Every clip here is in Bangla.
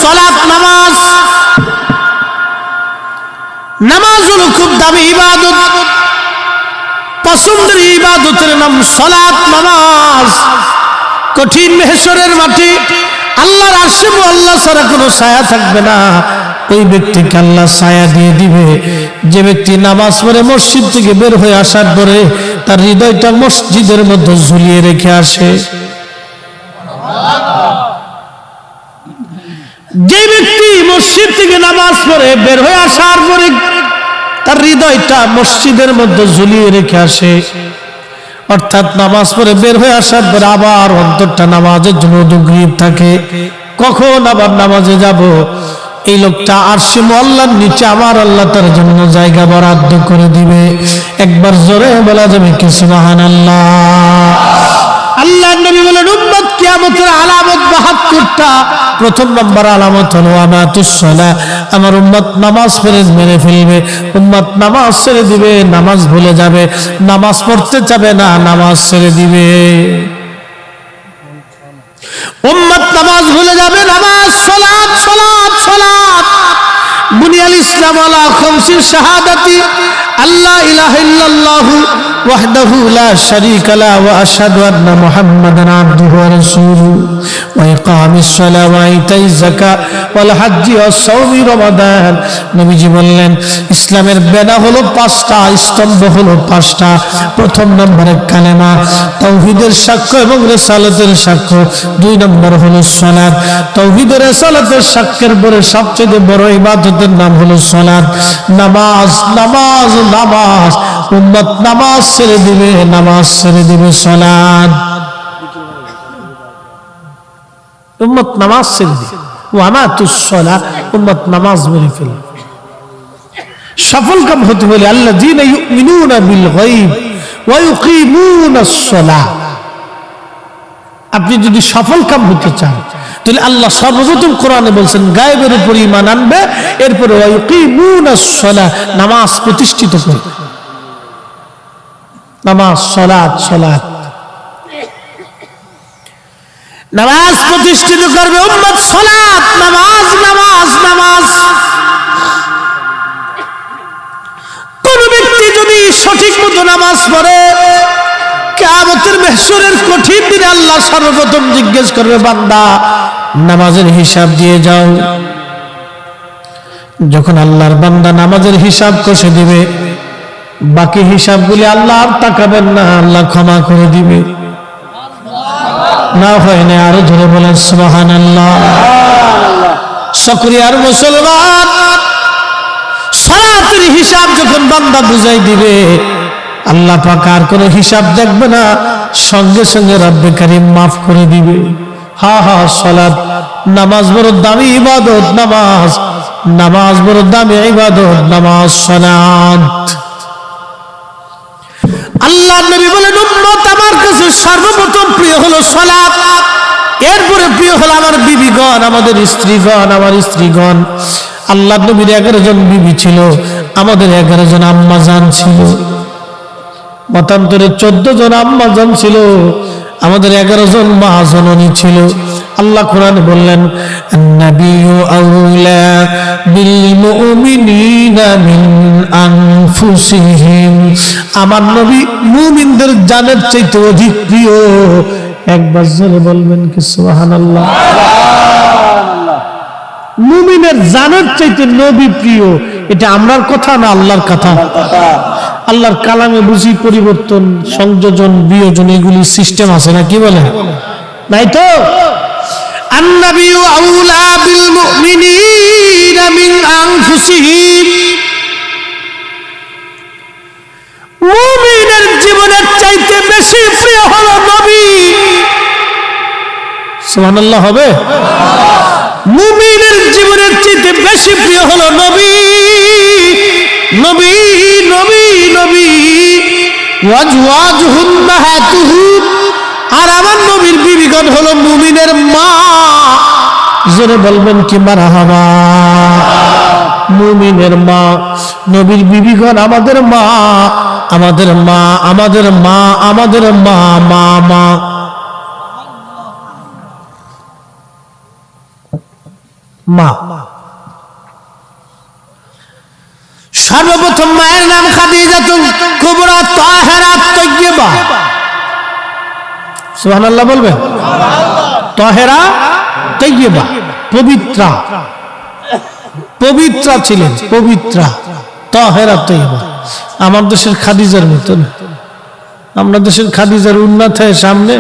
সালাত নামাজ। নামাজ হলো খুব দামি ইবাদত, পছন্দের ইবাদতের নাম সালাত নামাজ। কঠিন মেহশরের মাটি আল্লাহর আরশে আল্লাহ ছাড়া কোনো ছায়া থাকবে না, ওই ব্যক্তিকে আল্লাহ ছায়া দিয়ে দিবে। যে ব্যক্তি নামাজ পড়ে মসজিদ থেকে বের হয়ে আসার পরে তার হৃদয়টা মসজিদের মধ্যে ঝুলিয়ে রেখে আসে। যে ব্যক্তি মসজিদ থেকে নামাজ পড়ে বের হয়ে আসার পরে তার হৃদয়টা মসজিদের মধ্যে ঝুলিয়ে রেখে আসে, অর্থাৎ নামাজ পড়ে বের হয়ে আসার পরে আবার অন্তরটা নামাজের জন্য উদগ্রীব থাকে, কখন আবার নামাজে যাব। এই লোকটা আরশে আল্লাহর নিচে আমার আল্লাহ তার জন্য জায়গা বরাদ্দ করে দিবে। একবার জোরে বলা যাবে কি সুবহানাল্লাহ। আল্লাহর নবী বলেন উম্মত কিয়ামতের আলামত 72টা। প্রথম নম্বর আলামত হলো আমাতুস সালাহ, আমার উম্মত নামাজ ফরজ মেনে ফেলবে, উম্মত নামাজ ছেড়ে দিবে, নামাজ ভুলে যাবে, নামাজ পড়তে চাবে না, নামাজ ছেড়ে দিবে। উম্মত নামাজ ভুলে যাবে, নামাজ সালাত সালাত সালাত। বুনিয়াল ইসলাম আলা খামসি শাহাদাতি আল্লা ইলাহা ইল্লাল্লাহু ওয়াহদাহু লা শারীকা লা ওয়া আশহাদু আন্না মুহাম্মাদান আবদুহু ওয়া রাসূলুহু ওয়া ইকামিস সালাহ ওয়া ইতাইজ যাকাত ওয়াল হজ্জি ওয়াস সাওমি রমাদান। নবীজি বললেন ইসলামের বেনা হলো 5টা, স্তম্ভ হলো 5টা। প্রথম নম্বরে কালেমা, তাওহীদের সাক্ষ্য এবং রিসালাতের সাক্ষ্য। 2 নম্বর হলো সালাত। তাওহীদের রিসালাতের সাক্ষ্যের পরে সবচেয়ে বড় ইবাদতের নাম হলো সালাত। নামাজ নামাজ নামাজ, উম্মত নামাজ ছেড়ে দিবে, নামাজ ছেড়ে দিবে, সালাত। উম্মত নামাজ ছেড়ে দিবে, ওয়ামাতুস সালাহ, উম্মত নামাজ মেরে ফেলে। সফল কাম হতে বলে আল্লাযীনা ইউমিনুনা বিল গায়ব ওয়া ইউকিমুনাস সালাহ। আপনি যদি সফল কাম হতে চান তাহলে আল্লাহ সর্বপ্রথম কোরআনে বলছেন গায়েবের উপর ঈমান আনবে, এরপরে ওয়া ইউকিমুনাস সালাহ, নামাজ প্রতিষ্ঠিত করবে। নামাজ সালাত সালাত, নামাজ প্রতিষ্ঠিত করবে উম্মত। সালাত নামাজ নামাজ নামাজ। কোন ব্যক্তি যদি সঠিক মতো নামাজ পড়ে, কিয়ামতের মাহশরের কঠিন দিনে আল্লাহ সর্বপ্রথম জিজ্ঞেস করবে বান্দা নামাজের হিসাব দিয়ে যাও। যখন আল্লাহর বান্দা নামাজের হিসাব কষে দিবে, বাকি হিসাবগুলি আল্লাহ আর তাকাবেন না, আল্লাহ ক্ষমা করে দিবে। না হয় না, আরো ধরে বলেন সুবহানাল্লাহ। শুকরিয়ার মুসলমান, সালাতের হিসাব যখন বান্দা বুঝাই দিবে, আল্লাহ পাক আর কোনো হিসাব দেখবে না, সঙ্গে সঙ্গে রব্বে কারীম মাফ করে দিবে। হা হা, সালাত নামাজ বড় দামি ইবাদত, নামাজ নামাজ বড় দামি ইবাদত, নামাজ সালাত। আল্লাহর নবী বলেন উম্মত আমার কাছে সর্বপ্রথম প্রিয় হলো সালাত, এরপরে প্রিয় হলো আমার বিবিগণ, আমাদের স্ত্রীগণ, আমার স্ত্রীগণ। আল্লাহর নবীর 11 জন বিবি ছিল, আমাদের 11 জন আম্মা জান ছিল। মতান্তরে 14 জন আম্মা জান ছিল, আমাদের 11 জন মা জননী ছিল। আল্লাহ কোরআনে বললেন আন-নাবিয়্যু আউলা বিল মুমিনিনা মিন আনফুসিহিম, আমার নবী মুমিনদের জানের চাইতে অধিক প্রিয়। একবার জোরে বলবেন কি সুবহানাল্লাহ। মুমিনের জানের চাইতে নবী প্রিয়, এটা আমরার কথা না আল্লাহর কথা? আল্লাহর কালামে বুঝি পরিবর্তন, সংযোজন, বিয়োজন এগুলি সিস্টেম আছে না, কি বলে? নাই তো। আন-নাবিয়্যু আউলা বিল মুমিনিনা মিন আনফুসিহিম, মুমিনের জীবনের চাইতে বেশি প্রিয় হলো নবী। সুবহানাল্লাহ হবে? মুমিনের জীবনের চাইতে বেশি প্রিয় হলো নবী, নবী নবী নবী। ওয়াজওয়াজুহু উম্মাহাতুহু, আর আমার নবীর বিবিগণ হলো মুমিনের মা। জোরে বলবেন কি মারহাবা। মুমিনের মা, নবীর বিবিগণ আমাদের মা, আমাদের মা, আমাদের মা, আমাদের মা, মা মা। মা। সর্বপ্রথম মায়ের নাম খাদিজাতুল কুবরা তাহেরা তাইয়্যিবা। সুবহানাল্লাহ বলবেন। তাহেরা তাইয়্যিবা, পবিত্রা, পবিত্রা ছিলেন, পবিত্রা তাহেরা তাইয়্যিবা। আমার দেশের খাদিজার মতন। আমরা দেশের খাদিজার উন্নত হয় সামনে,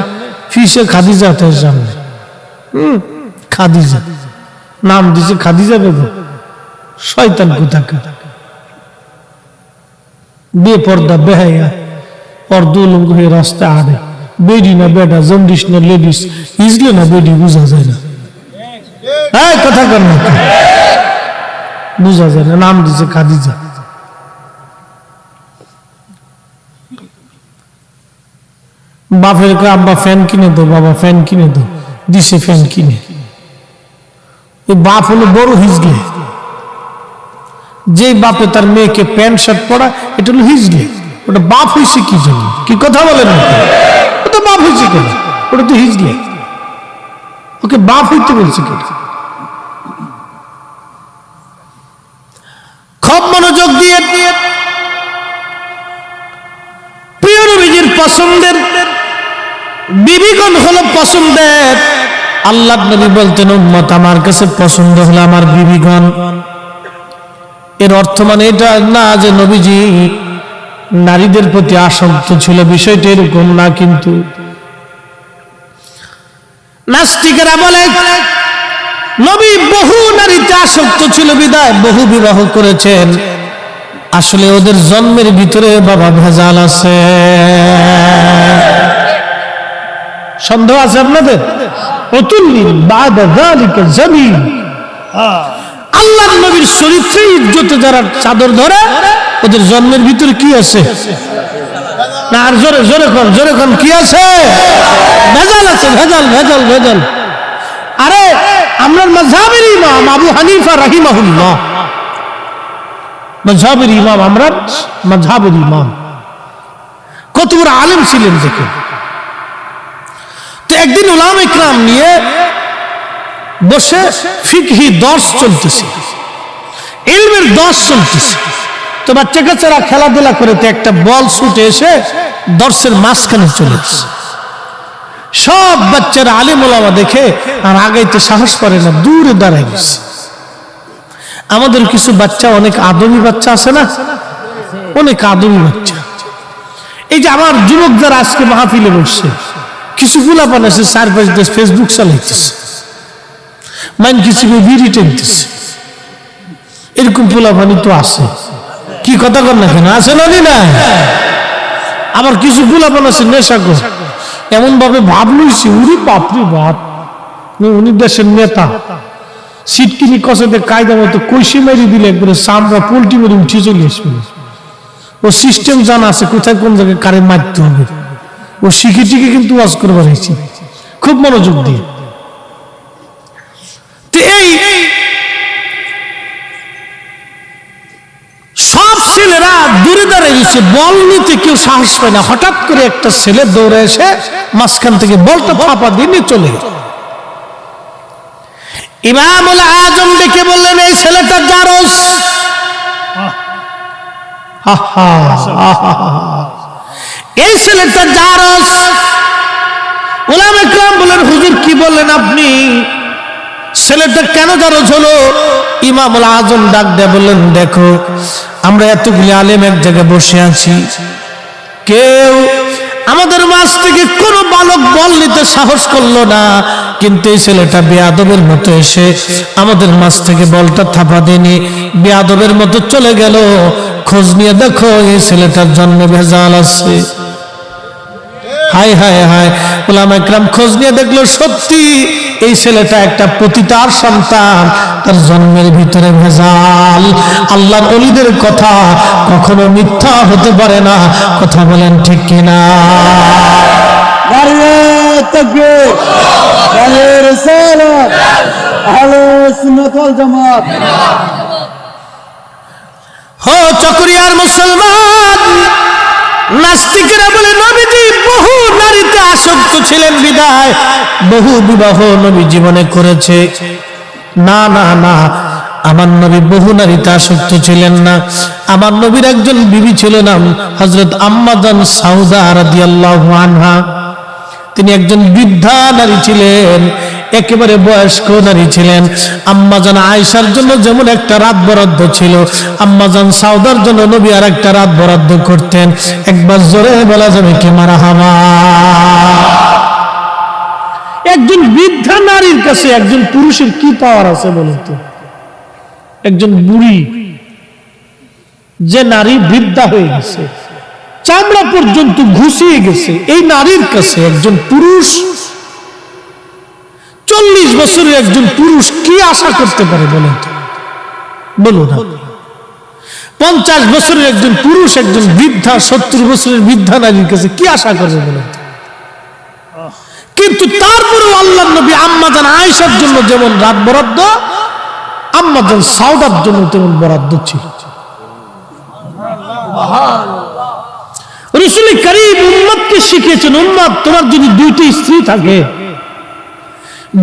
ফিসে খাদিজা হয় সামনে। খাদিজা নাম দিছে খাদিজা বেগম। শয়তান কোথাকার, বেপর্দা, বেহায়া, পর্দুলঙ্গ হয়ে রাস্তায় আড়ে। বেডি না বেডা, জন্ডিস না লেডিস, ইজলে না বেডি, বুঝা যায় না। হ্যাঁ, কথা কর না, বুঝা যায় না। নাম দিছে খাদিজা। বাপের আব্বা ফ্যান কিনে দো, বাবা ফ্যান কিনে দো, দিছে ফ্যান কিনে। ওই বাপ হলো বড় হিজলে। যে বাপে তার মেয়েকে প্যান্ট শার্ট পরা, এটা হলো হিজলে। ওটা বাপ হয়েছে কি জন্য? কি কথা বলেন? ওটা বাপ হয়েছে কেন? ওটা তো হিজলে। ওকে বাপ হইতে বলছে কেন? খুব মনোযোগ দিয়ে প্রিয় নবীজির পছন্দের বিবিগণ হলো পছন্দের। আল্লাহ নবী বলতেন, উম্মত আমার কাছে পছন্দ হলো আমার বিবিগণ। এর অর্থ মানে এটা না যে নবীজি নারীদের প্রতি আসক্ত ছিল, বিষয়টা এরকম না। কিন্তু নাস্তিকেরা বলে নবী বহু নারীতে আসক্ত ছিল বিদায় বহু বিবাহ করেছেন। আসলে ওদের জন্মের ভিতরে বাবা ভেজাল আছে। সন্দেহ আছে আপনাদের? আল্লাহর নবীর চরিত্রে ইজ্জতে যারা চাদর ধরে, ওদের জন্মের ভিতরে কি আছে? না, আর জোরে জোরে কর, জোরে কর, কি আছে? ভেজাল আছে, ভেজাল, ভেজাল, ভেজাল। আরে আমরা মাযহাবের ইমাম আবু হানিফা রাহিমাহুল্লাহ, মাযহাবের ইমাম, আমরা মাযহাবের ইমাম, কত বড় আলেম ছিলেন দেখে। তো একদিন উলামা ইকরাম নিয়ে বসে ফিকহি দর্স চলতেছে, ইলমের দর্স চলতেছে। তো বাচ্চা কাচ্চারা খেলাধুলা করে, তো একটা বল ছুটে এসে দর্সের মাঝখানে চলে এসেছে। সব বাচ্চারা আলেম ওলামা দেখে আর আগাইতে সাহস করে না, দূরে দাঁড়ায় গেছে। আমাদের কিছু বাচ্চা, অনেক আদমি বাচ্চা আছে না, অনেক আদমি বাচ্চা। এই যে আমার যুবক যারা আজকে মাহফিলে বসছে, কিছু গুলাপান আছে 4-5 দেশ ফেসবুক চালাইতেছে, মাইন কিছু বিড়ি টেনতেছে। এরকম পোলাপানি তো আছে, কি কথা কর না কেন? আছে না? আবার কিছু গুলাপান আছে নেশাখোর, এমন ভাবে ভাব লইছে, উনি বাপরে বাপ, উনি দেশের নেতা। সিটকিনি কষাতে কায়দা মতো কইসি মেরে দিলে একবারে চামড়া পোল্ট্রি মেরে উঠে চলে আসবে। ও সিস্টেম জানা আছে, কোথায় কোন জায়গায় কারে মারতে হবে। ও শিখে টিকে কিন্তু ওয়াজ করবার হয়েছে, খুব মনোযোগ দিয়ে। এই সব ছেলেরা দূরে দাঁড়িয়ে গেছে, বল নিতে কেউ সাহস পায় না। হঠাৎ করে একটা ছেলে দৌড়ে এসে মাঝখান থেকে বলটা ফাঁপা দিয়ে নিয়ে চলে গেল। ইমামুল আজম ডেকে বললেন, এই ছেলেটা জারস। এই ছেলেটা জারস। উলামা ইকরাম বলেন, হুজুর কি বললেন আপনি? ছেলেটা কেন জারস হলো? ইমামুল আজম ডাক দিয়ে বললেন, দেখো আমরা এতগুলি আলেম এক জায়গায় বসে আছি, কেউ আমাদের মাঝ থেকে কোন বালক বল নিতে সাহস করলো না, কিন্তু এই ছেলেটা বেয়াদবের মতো এসে আমাদের মাঝ থেকে বলটা থাপা দেনি, বেয়াদবের মতো চলে গেল। খোঁজ নিয়ে দেখো এই ছেলেটার জন্মে ভেজাল আছে। হায় হায় হায়। উলামা ইকরাম খোঁজ নিয়ে দেখলো সত্যি এই ছেলেটা একটা পতিতার সন্তান, তার জন্মের ভিতরে ভেজাল। আল্লাহর ওলিদের কথা কখনো মিথ্যা হতে পারে না, কথা বলেন ঠিক কিনা? নারে তাকবীর, নারে রিসালাত, আহলে সুন্নাত ওয়াল জামাত। হো চকরিয়ার মুসলমান, নাস্তিকেরা বলে নবীজি বহু নারীতে আসক্ত ছিলেন বিদায় বহু বিবাহ নবী জীবনে করেছে। না না না, আমার নবী বহু নারীতে আসক্ত ছিলেন না। আমার নবীর একজন বিবি ছিল নাম হযরত আম্মা জান সাউদা রাদিয়াল্লাহু আনহা। তিনি একজন বৃদ্ধা নারী ছিলেন, একেবারে বয়স্ক নারী ছিলেন। আম্মা জান আয়েশার জন্য যেমন একটা রাত বরাদ্দ ছিল, আম্মা জান সাউদার জন্য নবী আর একটা রাত বরাদ্দ করতেন। একবার জোরে বলা যাবে কি মারহাবা। একজন বৃদ্ধা নারীর কাছে একজন পুরুষের কি পাওয়ার আছে বলুন তো? একজন বুড়ি, যে নারী বৃদ্ধা হয়ে গেছে, চামড়া পর্যন্ত ঘুষিয়ে গেছে, এই নারীর কাছে একজন পুরুষ, 40 বছরের একজন পুরুষ কি আশা করতে পারে বলেন তো? বলুন না। 50 বছরের একজন পুরুষ একজন বৃদ্ধা, 70 বছরের বৃদ্ধা নারীর কাছে কি আশা করবে বলেন তো? কিন্তু তারপরেও আল্লাহর নবী আম্মা জান আয়েশার জন্য যেমন রাত বরাদ্দ, আম্মা জান সাউদার জন্য তেমন বরাদ্দ ছিল। রাসূল করিম উম্মতকে শিখিয়েছেন, উম্মত তোমার যদি দুইটি স্ত্রী থাকে,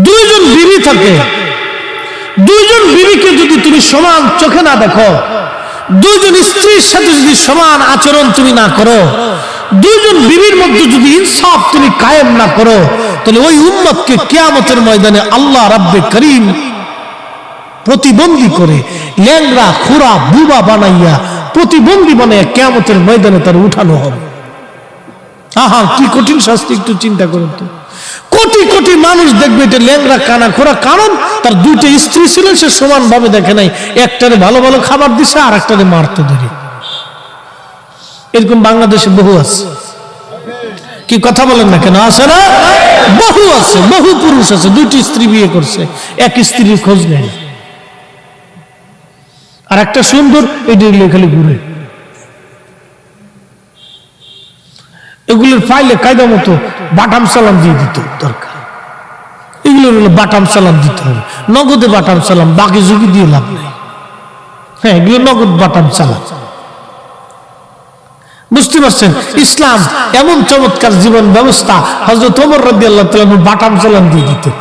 দুইজন বিবি থাকে, দুইজন বিবিকে যদি তুমি সমান চোখে না দেখো, দুইজন স্ত্রীর সাথে যদি সমান আচরণ তুমি না করো, দুইজন বিবির মধ্যে যদি ইনসাফ তুমি কায়েম না করো, তাহলে ওই উম্মতকে কিয়ামতের ময়দানে আল্লাহ রাব্বে করিম প্রতিবন্ধী করে, ল্যাংড়া খুরা বুবা বানাইয়া প্রতিবন্ধী বানাইয়া কিয়ামতের ময়দানে তার উঠানো হবে। আহা, কি কঠিন শাস্তি, একটু চিন্তা করুন তো। কোটি কোটি মানুষ দেখবে এটা ল্যাংড়া কানা খোরা, কারণ তার দুইটা স্ত্রী ছিল, সে সমান ভাবে দেখে নাই। একটারে ভালো ভালো খাবার দিছে, আর একটারে মারতে ধরে। এরকম বাংলাদেশে বহু আছে, কি কথা বলেন না কেন? আছে না? বহু আছে, বহু পুরুষ আছে দুইটি স্ত্রী বিয়ে করছে, এক স্ত্রীর খোঁজ নেয়, আর একটা সুন্দর এটি খালি ঘুরে। এগুলোর ফাইলে কায়দা মতো বাটাম সালাম দিয়ে দিত দরকার। এগুলোর হলো বাটাম সালাম দিতে হবে, নগদে বাটাম সালাম, বাকি ঝুঁকি দিয়ে লাভ নেই। হ্যাঁ, এগুলো নগদ বাটাম সালাম। বুঝতে পারছেন? ইসলাম এমন চমৎকার জীবন ব্যবস্থা। হযরত ওমর রাদিয়াল্লাহু তাআলা বাটাম সালাম দিয়ে দিতেন।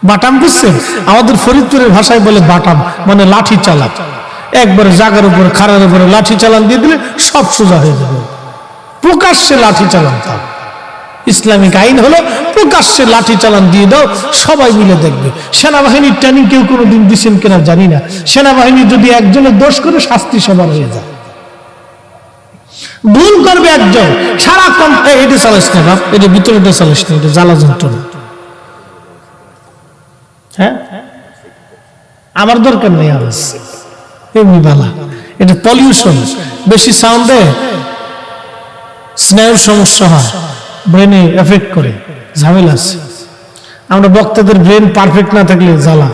বাটাম বুঝছেন? আমাদের ফরিদপুরের ভাষায় বলে বাটাম, মানে লাঠি চালা। একবারে জায়গার উপর খাড়ার উপরে লাঠি চালান দিয়ে দিলে সব সোজা হয়ে যাবে। প্রকাশ্যে লাঠি চালান, তা ইসলামিক আইন হলো প্রকাশ্যে লাঠি চালান দিয়ে দাও, সবাই মিলে দেখবে। সেনাবাহিনীর ট্রেনিং কেউ কোনোদিন দিচ্ছেন কিনা জানি না। সেনাবাহিনী যদি একজনের দোষ করে, শাস্তি সবার হয়ে যায়। ভুল করবে একজন, সারাক্ষণ এটা চালাস না বাপ, এটা ভিতরেটা চালাস না, এটা জ্বালা যন্ত্রণা। হ্যাঁ, আমার দরকার নেই আওয়াজ, এমনি বালা। এটা পলিউশন, বেশি সাউন্ডে স্নায়ুর সমস্যা হয়, ব্রেনে এফেক্ট করে, ঝামেলা আছে। আমরা বক্তাদের ব্রেন পারফেক্ট না থাকলে জ্বালা।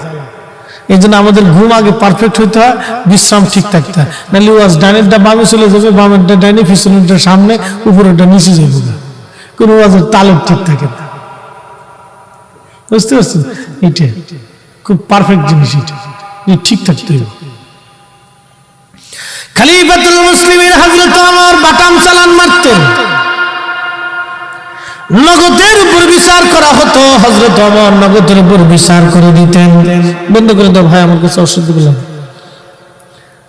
এই জন্য আমাদের ঘুম আগে পারফেক্ট হইতে হয়, বিশ্রাম ঠিক থাকতে হয়, নাহলে ওয়াজ ডাইনেরটা বামে চলে যাবে, বামেরটা ডাইনে, পিছনেরটা সামনে, উপরেরটা নিচে যাবে, কোনো ওয়াজের তালেব ঠিক থাকে না। বুঝতে পারছেন? এটা খুব পারফেক্ট জিনিস, এটা ঠিক থাকতে হবে। খলিফাতুল মুসলিমিন হযরত ওমর বাটাম চালান মারতেন, নগদের উপর বিচার করা হতো। হযরত ওমর নগদের উপর বিচার করে দিতেন। বন্ধ করে দাও ভাই, আমার কাছে অসুবিধা বললাম।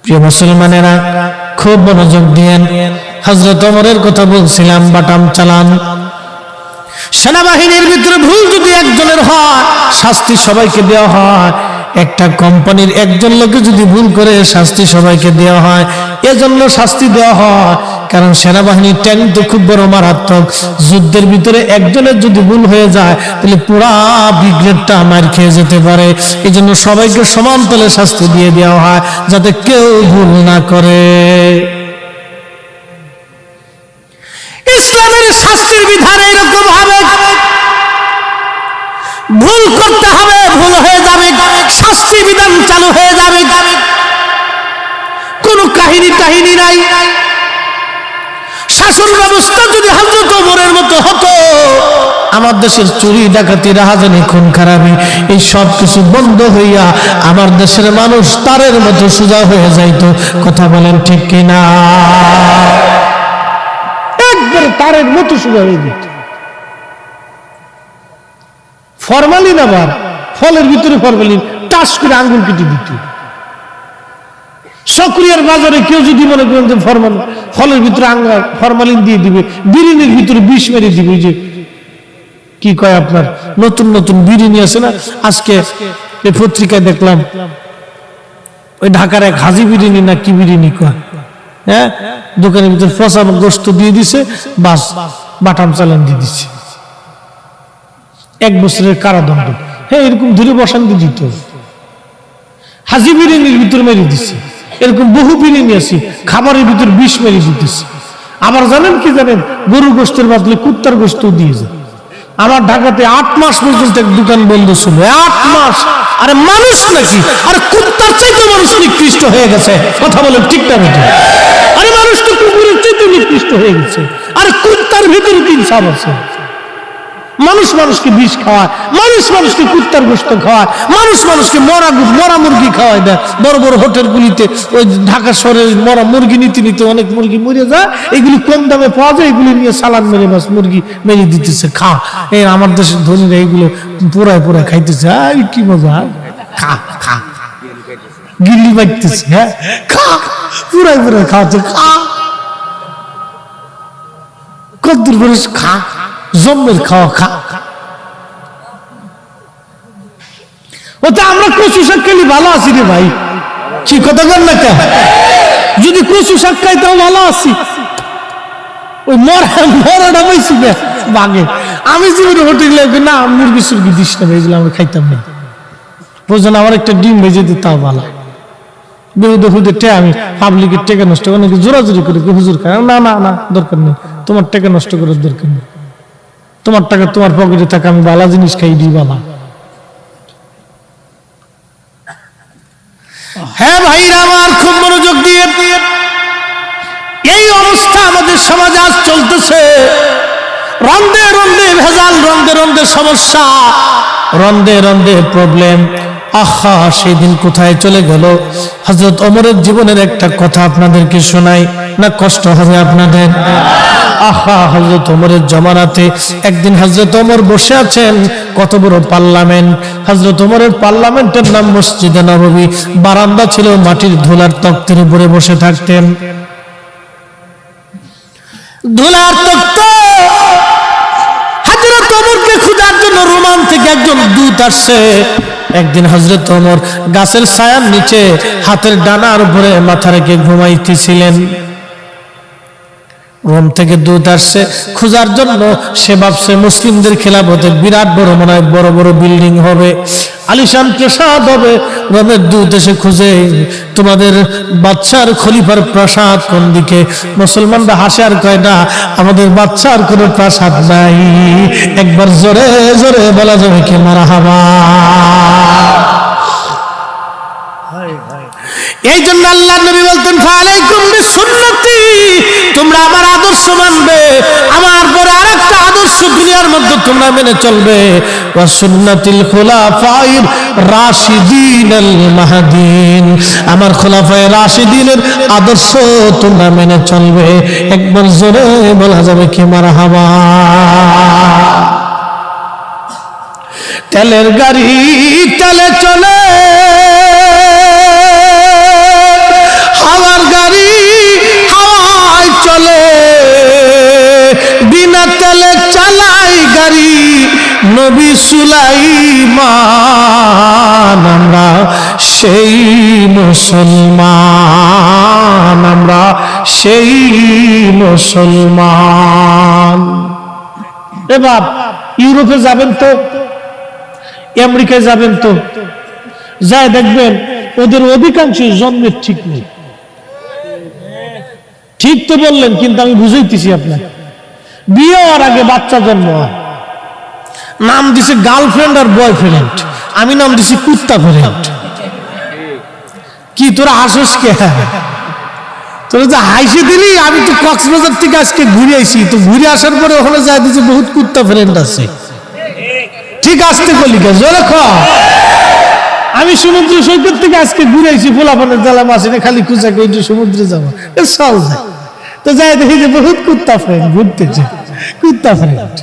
প্রিয় মুসলমানেরা, খুব মনোযোগ দিয়েন। হযরত ওমরের কথা বলছিলাম, বাটাম চালান। সেনাবাহিনীর ভিতরে ভুল যদি একজনের হয়, শাস্তি সবাইকে দেওয়া হয়। একটা কোম্পানির একজন লোকে যদি ভুল করে, শাস্তি সবাইকে দেওয়া হয়। এজন্য শাস্তি দেওয়া হয় কারণ সেনাবাহিনীর ট্রেনিং তো খুব বড় মারাত্মক। যুদ্ধের ভিতরে একজনের যদি ভুল হয়ে যায়, তাহলে পুরা ব্রিগেডটা মার খেয়ে যেতে পারে। এই জন্য সবাইকে সমান তলে শাস্তি দিয়ে দেওয়া হয়, যাতে কেউ ভুল না করে। ইসলামের শাস্তির বিধান এরকম হবে, ভুল করতে হবে, ভুল হয়ে যাবে, শাস্তি বিধান চালু হয়ে যাবে। কোন কাহিনী নাই। শাসন ব্যবস্থা যদি হযরত ওমরের মতো হতো, আমার দেশের চুরি ডাকাতি রাহাজানি খুন খারাপি এই সব কিছু বন্ধ হইয়া আমার দেশের মানুষ তারের মতো সোজা হয়ে যাইতো। কথা বলেন ঠিক কিনা? একবারে তারের মতো সোজা হয়ে যেত। ফরমালিন, আবার ফলের ভিতরে ফরমালিন, টাস করে আঙ্গুল কেটে দিত। সক্রিয়ার বাজারে কেউ যদি মনে করেন যে ফলের ভিতরে ফরমালিন দিয়ে দিবে, বিরিয়ানির ভিতরে বিষ মেরে দিবে, যে কি কয় আপনার নতুন নতুন বিরিয়ানি আছে না, আজকে এই পত্রিকায় দেখলাম ওই ঢাকার এক হাজি বিরিয়ানি না কি বিরিয়ানি কয়, হ্যাঁ, দোকানের ভিতরে পচা গোস্ত দিয়ে দিছে, বাস বাটাম চালান দিয়ে দিচ্ছে, 1 বছরের কারাদণ্ড। হ্যাঁ, এরকম ধরে বসান্তি দিত, হাজি বিরিয়ানির ভিতরে মেরে দিচ্ছে। এরকম বহু বিরিয়ানি আছে, খাবারের ভিতর বিষ মেরে দিতেছে। আবার জানেন কি জানেন, গরুর গোস্তের বদলে কুত্তার গোস্ত দিয়ে যায়। আমার ঢাকাতে 8 মাস পর্যন্ত এক দোকান বন্ধ ছিল, 8 মাস। আরে মানুষ নাকি, আরে কুত্তার চাইতে মানুষ নিকৃষ্ট হয়ে গেছে, কথা বলেন ঠিক না বেটা? আরে মানুষ তো কুকুরের চাইতে নিকৃষ্ট হয়ে গেছে, আরে কুত্তার ভিতরে 3 সাপ আছে। মানুষ মানুষকে বিষ খাওয়ায়, মানুষ মানুষকে কুত্তার গোস্ত খাওয়ায়, মানুষ মানুষকে মরা মুরগি খাওয়ায় দেয়। বড় বড় হোটেলগুলিতে ওই ঢাকা শহরে মরা মুরগি নিতে নিতে অনেক মুরগি মরে যায়, এগুলি কম দামে পাওয়া যায়, এগুলি নিয়ে সালান মেরে বাস মুরগি মেরে দিতেছে, খা। এই আমার দেশের ধনীরা এগুলো পোড়ায় পোড়ায় খাইতেছে, কি মজা, খা খা, গিল্লি বাজতেছে, হ্যাঁ, খা, পুরাই পুরাই খাওয়াচ্ছে, খা, কদ্দুর করে খা, জম্মের খাওয়া খা। ওটা আমরা কচু শাক খেলে ভালো আছি রে ভাই, কি কথা বল না কেন? যদি কচু শাক খাইতাম ভালো আছি, ওই মরাটা পাইছি না বাগে। আমি জীবনে হোটেলে না মুরগি সুরগি দিস না, এগুলো আমরা খাইতাম না। প্রয়োজন আমার একটা ডিম ভেজে দিতাম ভালো, বেহুদে হুদে টে আমি পাবলিকের টেকা নষ্ট, অনেকে জোরাজোরি করে হুজুর খায়, না না না দরকার নেই, তোমার টাকা নষ্ট করার দরকার নেই, তোমার টাকা তোমার পকেটে থাকে, আমি বালা জিনিস খাই দিই বালা। হ্যাঁ ভাইরা আমার, খুব মনোযোগ দিয়ে, এই অবস্থা আমাদের সমাজে আজ চলতেছে। রন্দে রন্দে ভেজাল, রন্দে রন্দে সমস্যা, রন্দে রন্দে প্রবলেম। আহা, সেদিন কোথায় চলে গেল? হযরত ওমরের জীবনের একটা কথা আপনাদেরকে শোনাই, না কষ্ট হবে আপনাদের? আহা, হযরত ওমরের জামানাতে একদিন হযরত ওমর বসে আছেন, কত বড় পার্লামেন্ট! হযরত ওমরের পার্লামেন্টের নাম মসজিদে নববী। বারান্দা ছিল মাটির ধুলার তক্তের উপরে বসে থাকতেন। ধুলার তক্ত। হযরত ওমরকে খোঁজার জন্য রোমান থেকে একজন দূত আসছে। একদিন হযরত ওমর গাছের ছায়ার নিচে হাতের ডানার উপরে মাথা রেখে ঘুমাইতেছিলেন। রোম থেকে দূত আসছে খোঁজার জন্য। সে ভাবছে মুসলিমদের খেলাফতে বিরাট বড়, মনে হয় বড় বড় বিল্ডিং হবে, আলিশান প্রাসাদ হবে। রোমের দূত এসে খুঁজে, তোমাদের বাদশার খলিফার প্রাসাদ কোন দিকে? মুসলমানরা হাসে আর কয়, না, আমাদের বাদশার কোনো প্রাসাদ নাই। একবার জোরে জোরে বলা যাবে কি মারহাবা। এই জন্য আল্লাহ নবী বলতেন, ফালাইকুম বিসুন্নতি, তোমরা আমার আদর্শ মানবে, আমার পরে আরেকটা আদর্শ দুনিয়ার মধ্যে তোমরা মেনে চলবে, ওয়া সুন্নাতিল খুলাফায়ে রাশিদিনাল মাহদিন, আমার খুলাফায়ে রাশিদিনের আদর্শ তোমরা মেনে চলবে। একবার জোরে বলা যাবে কি মারহাবা। তেলের গাড়ি তেলে চলে, হাওয়ার গাড়ি হাওয়ায় চলে, বিনা তেলে চালাই গাড়ি নবী সুলাইমান। আমরা সেই মুসলমান, আমরা সেই মুসলমান। এবার ইউরোপে যাবেন তো, আমেরিকায় যাবেন তো, যাই দেখবেন ওদের অধিকাংশ জন্মের ঠিক নেই। ঠিক তো বললেন, কিন্তু আমি বুঝাইতেছি আপনার, বিয়ে হওয়ার আগে বাচ্চা জন্ম হয়, নাম দিছে গার্লফ্রেন্ড আর বয়ফ্রেন্ড, আমি নাম দিছি কুত্তা ফ্রেন্ড। কি তোরা হাসিস কে? তোরা যে হাসি দিলি, আমি তো কক্সবাজার থেকে আজকে ঘুরে আইছি, তো ঘুরে আসার পরে ওখানে যাই দিচ্ছে বহুত কুত্তা ফ্রেন্ড আছে। ঠিক আসতে বলি কে জোরে খ। আমি সমুদ্র সৈকত থেকে আজকে ঘুরে আইছি, পোলাপানের জ্বালা মাসিনে খালি খুঁজা কই সমুদ্রে যাবো, চল যায়। তো যাই দেখি যে বহুত কুত্তা ফ্রেন্ড ঘুরতেছে, কুত্তা ফ্রেন্ড,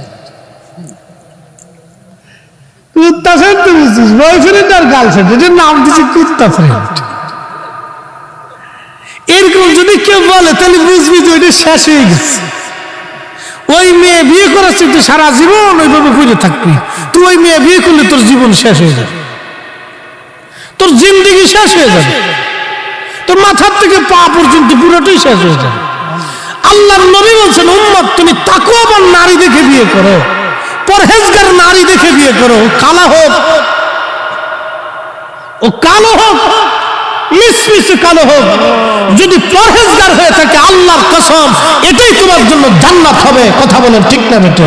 কুত্তা ফ্রেন্ড তো করছিস বয়ফ্রেন্ড আর গার্লফ্রেন্ড, এটার নাম দিচ্ছে কুত্তা ফ্রেন্ড। এরকম যদি কেউ বলে তাহলে বুঝবি যে ওইটা শেষ হয়ে গেছে। ওই মেয়ে বিয়ে করেছে, তুই সারা জীবন ওইভাবে করে থাকবি। তুই ওই মেয়ে বিয়ে করলে তোর জীবন শেষ হয়ে যাবে, তোর জিন্দেগি শেষ হয়ে যাবে, তোর মাথার থেকে পা পর্যন্ত পুরোটাই শেষ হয়ে যাবে। আল্লাহর নবী বলছেন, উম্মত তুমি তাকওয়াবান নারী দেখে বিয়ে করো, পরহেজগার নারী দেখে বিয়ে করো। কালা হোক, ও কালো হোক, মিশমিশে কালো হোক, যদি পরহেজগার হয়ে থাকে আল্লাহর কসম এটাই তোমার জন্য জান্নাত হবে। কথা বলেন ঠিক না বেটে?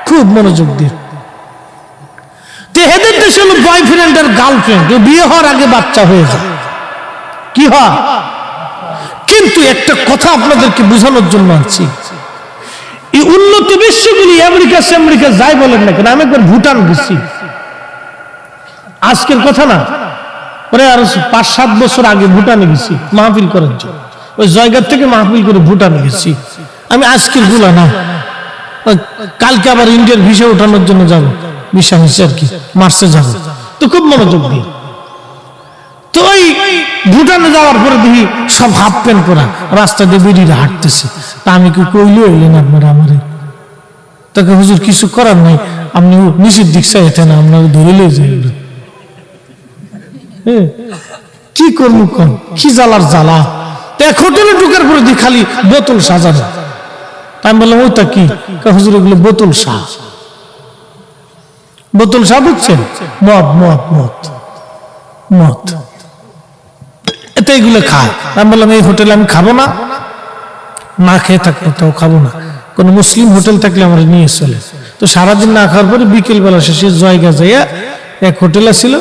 খুব মনোযোগ দিয়ে। এদের দেশে হলো বয়ফ্রেন্ড আর গার্লফ্রেন্ড, বিয়ে হওয়ার আগে বাচ্চা হয়ে যায়, কি হয়? কিন্তু একটা কথা আপনাদেরকে বোঝানোর জন্য আছি, এই উন্নত বিশ্বগুলি আমেরিকা যাই বলেন না কেন, আমি একবার ভুটান গেছি, আজকের কথা না, পরে আরো 5-7 বছর আগে ভুটানে গেছি মাহফিল করার জন্য। ওই জায়গার থেকে মাহফিল করে ভুটানে গেছি আমি, আজকের গুলা না, কালকে আবার ইন্ডিয়ার ভিসা ওঠানোর জন্য যাবো, ভিসা হচ্ছে আর কি, মার্চে যাবো। তো খুব মনোযোগ দিয়ে, তো ওই ভুটানে যাওয়ার পরে দেখি সব হাফ প্যান্ট পরা রাস্তা দিয়ে বেরিয়ে হাঁটতেছে। তা আমি কি কইলে হইলেন আপনারা আমারে? তাকে হুজুর কিছু করার নাই, আপনি নিচের দিক চাইতেন, আপনাকে ধরে লয়ে যাই। কি করবো কোন, কি জ্বালার জ্বালা। এক হোটেলে ঢুকার পরে দি খালি বোতল সাজানো। আমি বললাম ওইটা কি? হুজুর এগুলো বোতল শাহ। বোতল শাহ বুঝছেন? মদ মদ মদ মদ, এতে এগুলো খায়। আমি বললাম এই হোটেলে আমি খাবো না, না খেয়ে থাকবো, তাও খাবো না। কোন মুসলিম হোটেল থাকলে আমরা নিয়ে চলে। তো সারাদিন না খাওয়ার পরে বিকেল বেলা শেষে জায়গা যাইয়া এক হোটেল ছিল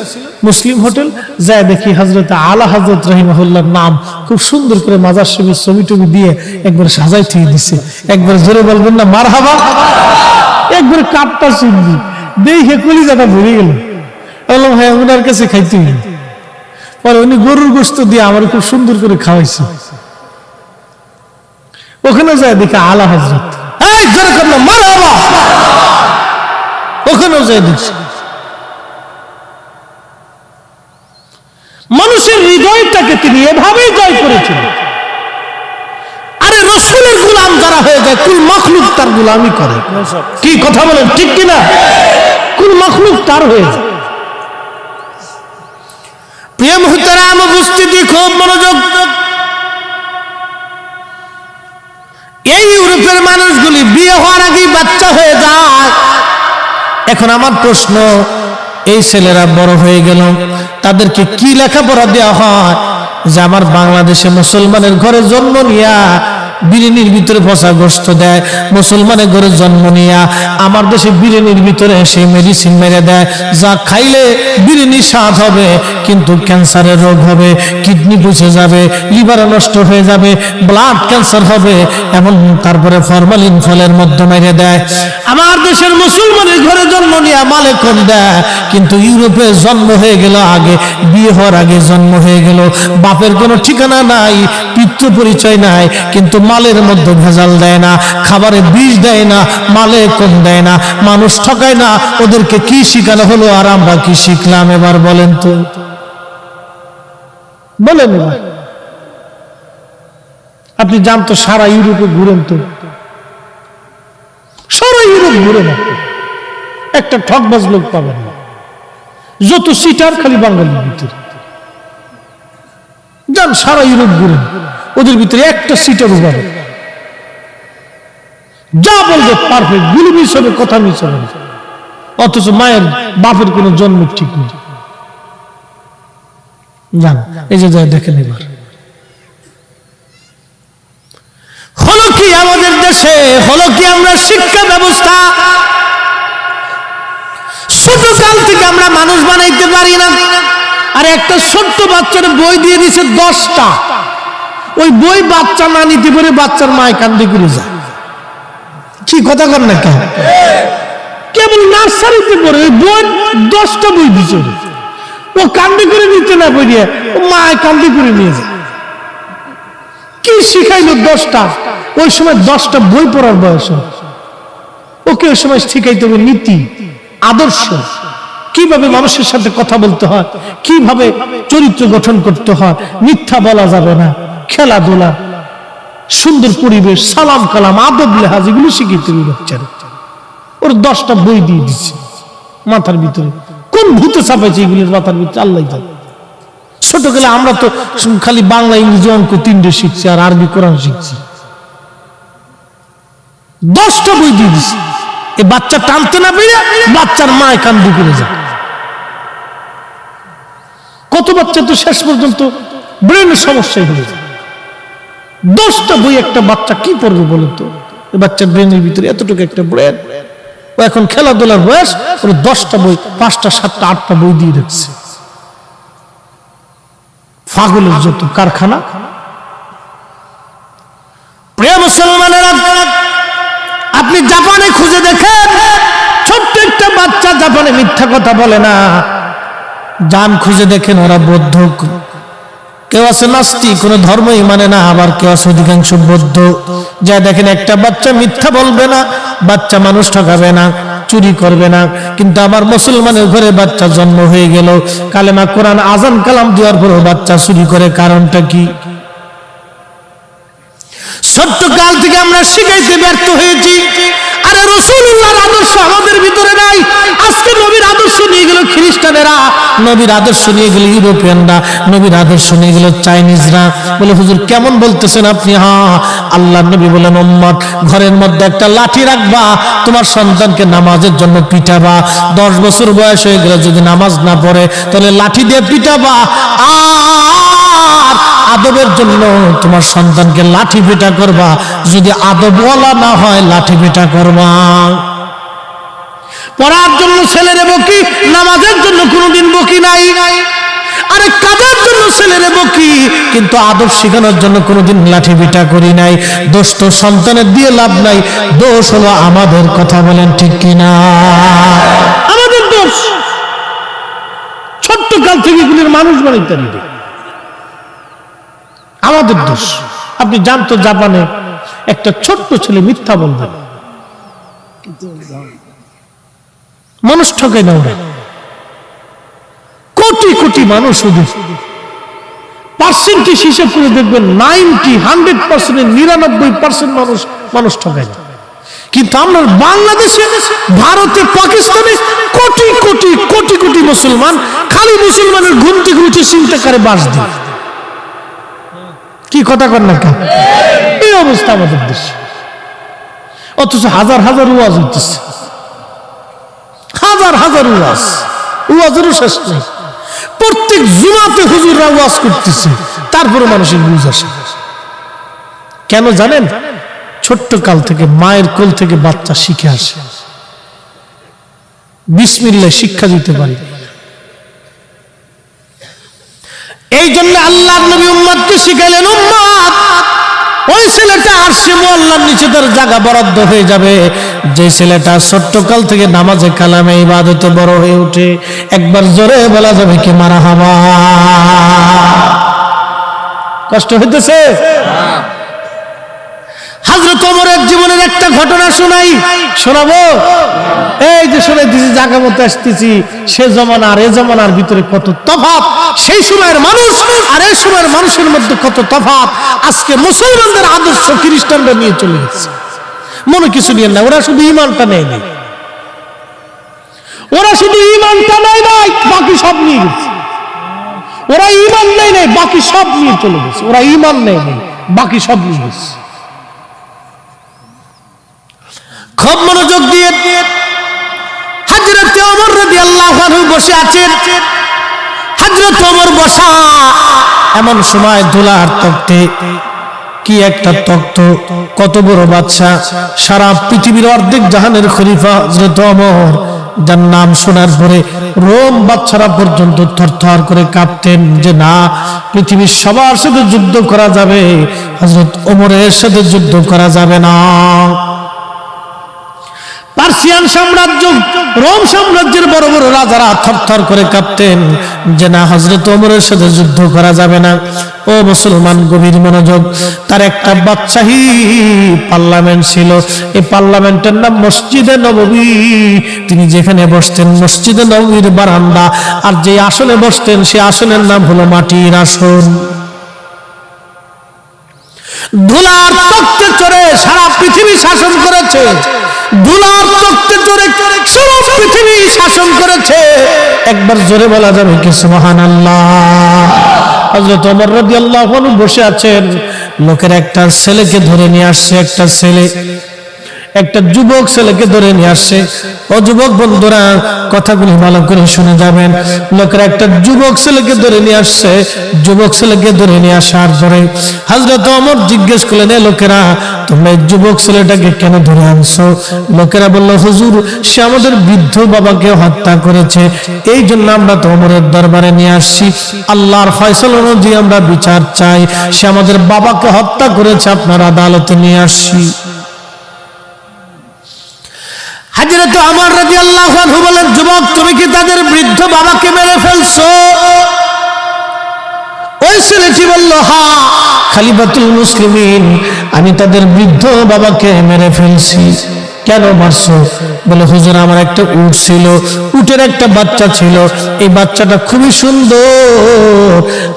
মুসলিম হোটেল, যায় দেখি হযরত আলা হযরত রাহিমাহুল্লাহর নাম খুব সুন্দর করে মাজার শরীফের ছবি টবি দিয়ে একবার সাজাই ঠিক দিছে। একবার জোরে বলবেন না মারহাবা? একবার কাপটা শুনবি দেখে কলিজাটা ভরে গেল। বললাম হ্যাঁ, ওনার কাছে খাইতে। পরে উনি গরুর গোশত দিয়ে আমার খুব সুন্দর করে খাওয়াইছে। ওখানে যায় দেখে আলা হযরত, এই জোরে করলাম মারহাবা, ওখানেও যায় দেখছি। মানুষের হৃদয়টাকে তিনি এভাবেই জয় করেছিলেন। আরে রাসূলের গোলাম যারা হয়ে যায়, কুল মাখলুক তার গোলামি করে। কি কথা বলেন ঠিক কিনা? কুল মাখলুক তার হয়ে যায়। প্রিয় মুহতারাম উপস্থিতি, খুব মনোযোগ। এই ইউরোপের মানুষগুলি বিয়ে হওয়ার আগেই বাচ্চা হয়ে যায়। এখন আমার প্রশ্ন, এই ছেলেরা বড় হয়ে গেল, তাদেরকে কি লেখাপড়া দেওয়া হয় যে আমার বাংলাদেশে মুসলমানের ঘরে জন্ম নিয়া বিরিয়ানির ভিতরে পচা গোশত দেয়, মুসলমানের ঘরে জন্ম নিয়া আমার দেশে বিরিয়ানির ভিতরে সেই মেডিসিন মেরে দেয়, যা খাইলে বিরিয়ানির স্বাদ হবে কিন্তু ক্যান্সারের রোগ হবে, কিডনি পচে যাবে, লিভার নষ্ট হয়ে যাবে, ব্লাড ক্যান্সার হবে, এমন তারপরে ফরমালিন ফলের মধ্যে মেরে দেয়। আমার দেশের মুসলমানের ঘরে জন্ম নিয়া মালে কম দেয়, কিন্তু ইউরোপে জন্ম হয়ে গেল আগে, বিয়ে হওয়ার আগে জন্ম হয়ে গেল, বাপের কোনো ঠিকানা নাই, পিতৃ পরিচয় নাই, কিন্তু মালের মধ্যে ভেজাল দেয় না, খাবারে বিষ দেয় না, মালে কম দেয় না, মানুষ ঠকায় না। ওদেরকে কি শিখানো হলো আর আমরা কি শিখলাম? এবার বলেন তো, বলেন এবার। আপনি জানতো সারা ইউরোপে ঘুরেন, তো সারা ইউরোপ ঘুরে না, একটা ঠকবাজ লোক পাবেন না। যত সিটার খালি বাঙালির ভিতরে যান, সারা ইউরোপ ঘুরেন, ওদের ভিতরে একটা সিটার পাবেন, যা বলবে পারফেক্ট, গুলি মিস হবে, কথা মিস হবে, অথচ মায়ের বাপের কোনো জন্ম ঠিক নেই। জান, এই যে যায় দেখেন। এবার হলো কি আমাদের দেশে, হলো কি আমরা শিক্ষা ব্যবস্থা ছোট কাল থেকে আমরা মানুষ বানাইতে পারি না। আর একটা ছোট্ট বাচ্চার বই দিয়ে দিচ্ছে 10টা, ওই বই বাচ্চা না নিতে পারে বাচ্চার মায় কান্দি করে যায়। কি কথা কর না কেন? কেবল নার্সারিতে পড়ে ওই বই 10টা বই দিচ্ছে, ও কান্দি করে নিতে না পারিয়া ও মায় কান্দি করে নিয়ে যায়। কি শিখাইলো 10টা? ওই সময় 10টা বই পড়ার বয়স, ওকে ওই সময় শিখাইতে হবে নীতি, আদর্শ, কিভাবে মানুষের সাথে কথা বলতে হয়, কিভাবে চরিত্র গঠন করতে হয়, মিথ্যা বলা যাবে না, খেলাধুলা, সুন্দর পরিবেশ, সালাম কালাম, আদব লেহাজ, এগুলো শিখিয়ে তুমি বাচ্চারা। ওর 10টা বই দিয়ে দিচ্ছে মাথার ভিতরে। কোন ভূতে চাপাইছে এগুলির মাথার ভিতরে আল্লাহ জানে। ছোট গেলে আমরা তো খালি বাংলা, ইংরেজি, অঙ্ক 3টে শিখছি আর আরবি কোরআন শিখছি। 10টা বই দিয়ে দিচ্ছে। এই বাচ্চা টানতে না পেরে বাচ্চার মায় কান্দি করে যায়। কত বাচ্চা তো শেষ পর্যন্ত ব্রেনের সমস্যায় হয়ে যায়। 10টা বই একটা বাচ্চা কি পড়বে বলো তো? বাচ্চার ব্রেনের ভিতরে এতটুকু একটা ব্রেন, ও এখন খেলাধুলার বয়স, ওর 10টা বই, 5টা 7টা 8টা বই দিয়ে রাখছে। পাগলের যত কারখানা। প্রিয় মুসলমানেরা, আপনি জাপানে খুঁজে দেখেন, ছোট্ট একটা বাচ্চা জাপানে মিথ্যা কথা বলে না। যান খুঁজে দেখেন, ওরা বৌদ্ধ, কেউ আছে নাস্তিক, কোনো ধর্মই মানে না, আবার কেউ আছে অধিকাংশ বৌদ্ধ। যা দেখেন একটা বাচ্চা মিথ্যা বলবে না, বাচ্চা মানুষ ঠকাবে না, চুরি করবে না। কিন্তু আমার মুসলমানের ঘরে বাচ্চা জন্ম হয়ে গেল, কালেমা কোরআন আজান কালাম দেওয়ার পরও বাচ্চা চুরি করে, কারণটা কি? ছোট্ট কাল থেকে আমরা শিখাইতে ব্যর্থ হয়েছি। আরে রাসূলুল্লাহর আদর্শ আমাদের ভিতরে নাই। আজকে নবীর আদর্শ নিয়ে গেল খ্রিস্টানেরা, নবীর আদর্শ নিয়ে গেল ইউরোপিয়ানরা, নবীর আদর্শ নিয়ে গেল চাইনিজরা। বলে হুজুর কেমন বলতেছেন আপনি? হ্যাঁ, আল্লাহর নবী বলেন, উম্মত, ঘরের মধ্যে একটা লাঠি রাখবা, তোমার সন্তানকে নামাজের জন্য পিটাবা। 10 বছর বয়স হয়ে গেলে যদি নামাজ না পড়ে, তাহলে লাঠি দিয়ে পিটাবা। আর আদবের জন্য তোমার সন্তানকে লাঠি পেটা করবা। যদি আদবওয়ালা না হয়, লাঠি পেটা করবা। পড়ার জন্য ছেলেরে বকি, নামাজের জন্য কোনোদিন বকি নাই। আরে কাজের জন্য ছেলেরে বকি, কিন্তু আদব শেখানোর জন্য কোনোদিন লাঠি পেটা করি নাই। দোষ তো সন্তানের দিয়ে লাভ নাই, দোষ হলো আমাদের। কথা বলেন ঠিক কিনা? আমাদের দোষ। ছোট্ট কাল থেকে এগুলির মানুষ বানাইতে দিবে, আমাদের দোষ। আপনি জানতো জাপানে একটা ছোট্ট ছেলে মিথ্যা বলবে, মানুষ ঠকায় না। ওরা কোটি কোটি মানুষ, শুধু পার্সেন্টেজ হিসাব করে দেখবেন 100% 99% মানুষ ঠকায় না। কিন্তু আমরা বাংলাদেশে, ভারতে, পাকিস্তানে কোটি কোটি কোটি কোটি মুসলমান খালি মুসলমানের ঘুম থেকে উঠে চিন্তা করে বাস দিন। কি কথা কর না কেন? এই অবস্থা আমাদের দেশে। অথচ হাজার হাজার ওয়াজ হইতেছে, হাজার হাজার ওয়াজ, ওয়াজেরও শেষ নেই। প্রত্যেক জুমাতে হুজুররা ওয়াজ করতেছে, তারপরে মানুষের বুঝ আসে। কেন জানেন? ছোট্ট কাল থেকে মায়ের কোল থেকে বাচ্চা শিখে আসে, বিসমিল্লাহ শিক্ষা দিতে পারে। এই জন্য আল্লাহর নবী উম্মতকে শিখাইলেন, উম্মত, ওই ছেলেটা আরশে মুআল্লার নিচে তার জায়গা বরাদ্দ হয়ে যাবে, যে ছেলেটা ছোট্টকাল থেকে নামাজে কালামে ইবাদতে বড় হয়ে ওঠে। একবার জোরে বলা যাবে কি মারহাবা? কষ্ট হইতেছে? হযরত ওমরের জীবনের একটা ঘটনা শোনাবো। এই যে শুনে দিছি, জায়গা মতো আসতেছি, সে জমানা আর এ জমানার ভিতরে কত তফাৎ, সেই সময়ের মানুষ আর এই সময়ের মানুষের মধ্যে কত তফাৎ। আজকে মুসলমানদের আদর্শ খ্রিস্টানরা নিয়ে চলে গেছে। মনে কিছু নিয়ে না, ওরা শুধু ঈমানটা নেয় নাই, ওরা শুধু ঈমানটা নেয় নাই, বাকি সব নিয়ে গেছে। ওরা ঈমান নেয় নাই, বাকি সব নিয়ে চলে গেছে। ওরা ঈমান নেয় নাই, বাকি সব নিয়ে গেছে। খুব মনোযোগ দিয়ে হযরত ওমর রাদিয়াল্লাহু আনহু বসে আছেন। হযরত ওমর বসা, এমন সময় ধুলার তক্তে, কি একটা তক্ত, কত বড় বাদশা, সারা পৃথিবীর অর্ধেক জাহানের খলিফা হযরত ওমর, যার নাম শোনার পরে রোম বাদশারা পর্যন্ত থরথর করে কাঁপতেন যে না, পৃথিবীর সবার সাথে যুদ্ধ করা যাবে, হযরত ওমরের সাথে যুদ্ধ করা যাবে না। পার্সিয়ান সাম্রাজ্য, রোম সাম্রাজ্যের বড় বড় রাজারা থরথর করে কাঁপতেন যে না, হযরত ওমরের সাথে যুদ্ধ করা যাবে না। ও মুসলমান, গভীর মনোযোগ। তার একটা বাদশাহী পার্লামেন্ট ছিল। এই পার্লামেন্টের নাম মসজিদে নববী। তিনি যেখানে বসতেন মসজিদে নববীর বারান্দা, আর যে আসনে বসতেন সে আসনের নাম হলো মাটির আসন। ধুলার তখ্তে চড়ে সারা পৃথিবী শাসন করেছে, ধুলার তখ্তে চড়ে সারা পৃথিবী শাসন করেছে। একবার জোরে বলা যাবে কি সুবহানাল্লাহ। হযরত ওমর রাদিয়াল্লাহু আনহু বসে আছেন, লোকের একটা ছেলেকে ধরে নিয়ে আসছে, একটা যুবক ছেলেকে ধরে নিয়ে আসছে। ও যুবক বন্ধুরা, কথাগুলি ভালো করে শুনে যাবেন। লোকের একটা যুবক ছেলেকে ধরে নিয়ে আসছে। যুবক ছেলেকে ধরে নিয়ে আসার পরে হযরত ওমর জিজ্ঞেস করলেন, লোকেরা তোমরা এই যুবক ছেলেটাকে কেন ধরে আনছো? লোকেরা বলল, হুজুর সে আমাদের বৃদ্ধ বাবাকে হত্যা করেছে, এই জন্য আমরা তো ওমরের দরবারে নিয়ে আসছি। আল্লাহর ফয়সালা অনুযায়ী আমরা বিচার চাই। সে আমাদের বাবাকে হত্যা করেছে, আপনার আদালতে নিয়ে আসছি। হযরত ওমর রাদিয়াল্লাহু আনহু বলেন, যুবক তুমি কি তাদের বৃদ্ধ বাবাকে মেরে ফেলছো? ওই ছেলেটি বলল, হ্যাঁ খলিফাতুল মুসলিমিন, আমি তাদের বৃদ্ধ বাবাকে মেরে ফেলছি। কেন মারছো? বলে, হুজুর আমার একটা উট ছিল, উটের একটা বাচ্চা ছিল, এই বাচ্চাটা খুবই সুন্দর,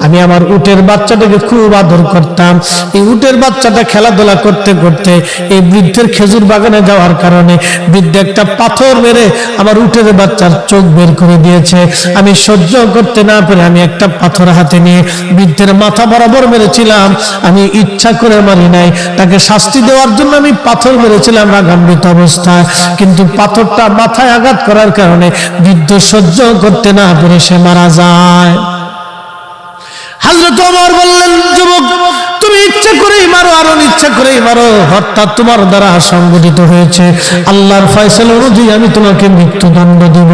আমি আমার উটের বাচ্চাটাকে খুব আদর করতাম। এই উটের বাচ্চাটা খেলাধুলা করতে করতে এই বৃদ্ধের খেজুর বাগানে যাওয়ার কারণে বৃদ্ধ একটা পাথর মেরে আমার উটের বাচ্চার চোখ বের করে দিয়েছে। আমি সহ্য করতে না পেরে আমি একটা পাথর হাতে নিয়ে বৃদ্ধের মাথা বরাবর মেরেছিলাম। আমি ইচ্ছা করে মারি নাই, তাকে শাস্তি দেওয়ার জন্য আমি পাথর মেরেছিলাম রাগান্বিত অবস্থায়, কিন্তু পাথরটা মাথায় আঘাত করার কারণে বৃদ্ধ সহ্য করতে না পেরে সে মারা যায়। হযরত ওমর বললেন, যুবক তুমি ইচ্ছা করেই মারো আর অনিচ্ছা করেই মারো, হত্যা তোমার দ্বারা সংগঠিত হয়েছে। আল্লাহর ফয়সালা অনুযায়ী আমি তোমাকে মৃত্যুদণ্ড দেব।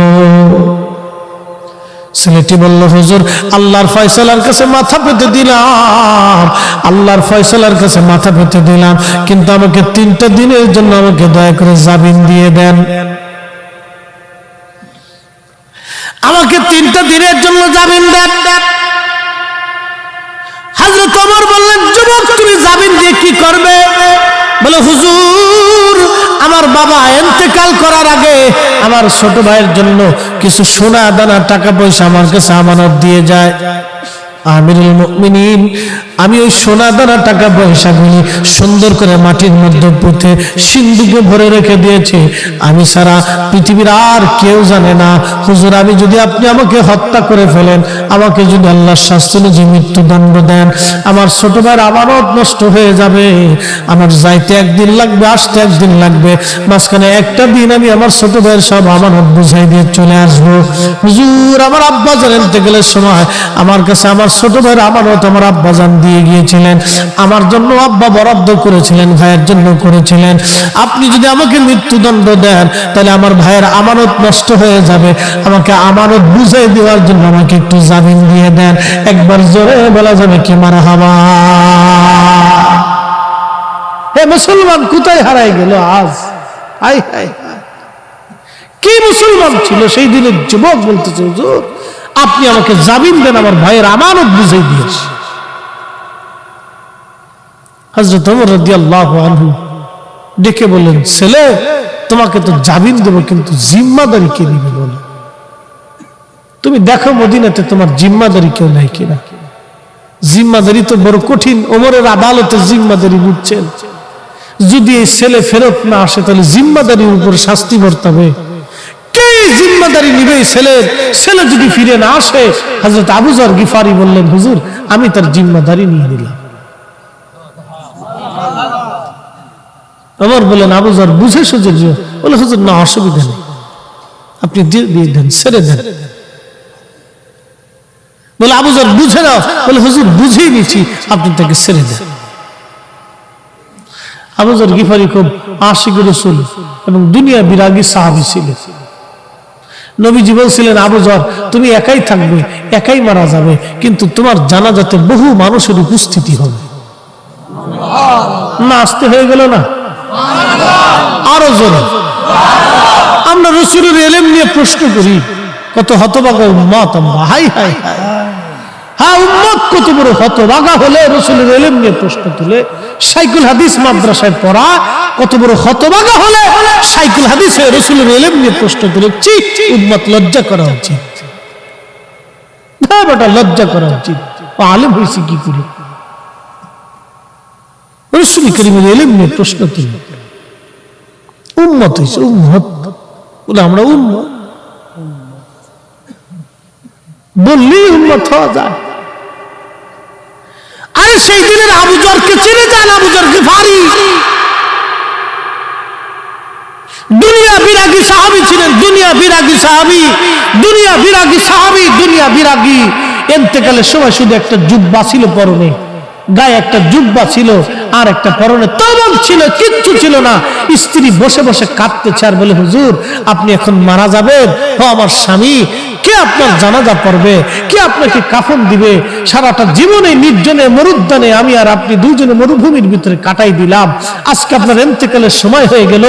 ছেলেটি বলল, হুজুর আল্লাহর ফয়সালার কাছে মাথা পেতে দিলাম, আল্লাহর ফয়সালার কাছে মাথা পেতে দিলাম, কিন্তু আমাকে 3টা দিনের জন্য আমাকে দয়া করে জামিন দিয়ে দেন। আমাকে 3টা দিনের জন্য জামিন দেন। হযরত ওমর বললেন, যুবক তুমি জামিন দিয়ে কি করবে? বলে, হুজুর আমার বাবা ইন্তেকাল করার আগে আমার ছোট ভাইয়ের জন্য কিছু সোনা দানা টাকা পয়সা আমার কাছে আমানত দিয়ে যায়। আমিরুল মুমিনিন, আমি ওই সোনা দানা টাকা পয়সাগুলি সুন্দর করে মাটির মধ্যে পুঁতে সিন্দুকে ভরে রেখে দিয়েছি, আমি সারা পৃথিবীর আর কেউ জানে না। হুজুর আমি যদি আপনি আমাকে হত্যা করে ফেলেন, আমাকে যদি আল্লাহর শাস্তি অনুযায়ী মৃত্যুদণ্ড দেন, আমার ছোট ভাইয়ের আমানত নষ্ট হয়ে যাবে। আমার যাইতে একদিন লাগবে, আসতে একদিন লাগবে, মাঝখানে একটা দিন আমি আমার ছোট ভাইয়ের সব আমানত বুঝাই দিয়ে চলে আসবো। হুজুর আমার আব্বাজান ইন্তেকালের সময় আমার কাছে আমার ছোট ভাইয়ের আমানত আমার আব্বাজান দিয়ে গিয়েছিলেন, আমার জন্য আব্বা বরাদ্দ করেছিলেন, ভাইয়ের জন্য করেছিলেন। আপনি যদি আমাকে মৃত্যুদণ্ড দেন তাহলে আমার ভাইয়ের আমানত নষ্ট হয়ে যাবে, আমাকে আমানত বুঝাই দেওয়ার জন্য আমাকে একটু জামিন দিয়ে দেন। একবার জোরে বলা যাবে কি মারহাবা। হে মুসলমান কোথায় হারাই গেল আজ? হাই হাই, কি মুসলমান ছিল সেই দিনের যুবক বলতেছে, হুজুর আপনি আমাকে জামিন দেন, আমার ভাইয়ের আমানত বুঝাই দিয়েছে। হযরত ওমর রাদিয়াল্লাহু আনহু ডেকে বললেন, ছেলে তোমাকে তো জামিন দেব, কিন্তু জিম্মাদারি কে নিবে বলো? তুমি দেখো মদিনাতে তোমার জিম্মাদারি কেউ নাই কিনা। জিম্মাদারি তো বড় কঠিন, ওমরের আদালতে জিম্মাদারি বুঝছেন। যদি এই ছেলে ফেরত না আসে তাহলে জিম্মাদারির উপর শাস্তি বর্তাবে। কে জিম্মাদারি নিবে? ছেলে যদি ফিরে না আসে। হযরত আবু যর গিফারি বললেন, হুজুর আমি তার জিম্মাদারি নিয়ে নিলাম। ওমর বললেন, আবু যর বুঝে সুঝে দিও। বলে, হুজুর না অসুবিধা নেই, আপনি দিয়ে দেন, ছেড়ে দেন। বলে, আবু যর বুঝে নাও। বলে, হুজুর বুঝেই নিচ্ছি, আপনি তাকে ছেড়ে দেন। আবু যর গিফারি খুব আশিক রাসূল এবং দুনিয়া বিরাগী সাহাবী ছিলেন। নবীজি বলছিলেন, আবু যর তুমি একাই থাকবে, একাই মারা যাবে, কিন্তু তোমার জানাজাতে বহু মানুষের উপস্থিতি হবে। না আসতে হয়ে গেল না? আরো জোরে আমরা রাসূলের ইলম নিয়ে প্রশ্ন করি, কত হতভাগা উম্মত আমরা, হাই হাই হাই। হ্যাঁ, উম্মত কত বড় হতভাগা হলে রাসূলের ইলম নিয়ে প্রশ্ন তুলে। শাইখুল হাদিস মাদ্রাসায় পড়া কত বড় হতভাগা হলে শাইখুল হাদিস হয়ে রাসূলের ইলম নিয়ে প্রশ্ন তুলে। উম্মত লজ্জা করা উচিত, হ্যাঁ বেটা লজ্জা করা উচিত। আলেম হয়েছে কি করে, রাসূল করিমের ইলম নিয়ে প্রশ্ন তুলে। উম্মত হয়েছে, উম্মত বলে আমরা উম্মত বললেই উম্মত হওয়া যায়। আরে সেই দিনের আবু যরকে চিনে যান, আবু যর গিফারি দুনিয়া বিরাগী সাহাবী ছিলেন, দুনিয়া বিরাগী সাহাবী, দুনিয়া বিরাগী সাহাবী, দুনিয়া বিরাগী। ইন্তেকালের সময় শুধু একটা জুব্বা ছিল পরনে, গায়ে একটা জুব্বা ছিল আর একটা পরনে তওবাব ছিল, কিচ্ছু ছিল না। স্ত্রী বসে বসে কাঁদতেছে আর বলে, হুজুর আপনি এখন মারা যাবেন। ও আমার স্বামী, কে আপনার জানাজা পড়বে, কে আপনাকে কাফন দিবে? সারাটা জীবনে নির্জনে মরুদ্যানে আমি আর আপনি দুইজনে মরুভূমির ভিতরে কাটাই দিলাম। আজকে আপনার ইন্তেকালের সময় হয়ে গেল,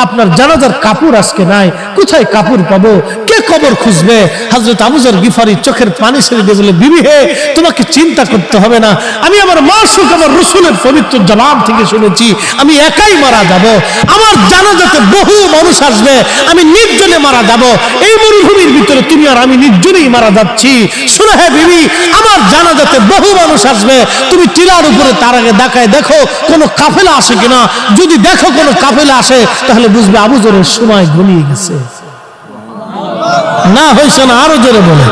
আপনার জানাজার কাপড় আজকে নাই, কোথায় কাপড় পাবো, কে কবর খুঁজবে? হযরত আবু যর গিফারি চোখের পানি ছেড়ে দিয়ে বলে, বিবি হে, তোমাকে চিন্তা করতে হবে না, আমি আমার মাসুক আমার রাসূলের পবিত্র জবান থেকে শুনেছি আমি একাই মারা যাব। আমার জানাজাতে বহু মানুষ আসবে, আমি নির্জনে মারা যাব। এই মরুভূমির ভিতরে তুমি আর আমি নির্জনেই মারা যাচ্ছি। শুনে হে বিবি, আমার জানাজাতে বহু মানুষ আসবে, তুমি টিলার উপরে তার আগে দেখায় দেখো কোনো কাফেলা আসে কিনা। যদি দেখো কোনো কাফেলা আসে তাহলে বুঝবে আবু যরের সময় ঘনিয়ে গেছে। না হয়েছে না, আরো জোরে বলে।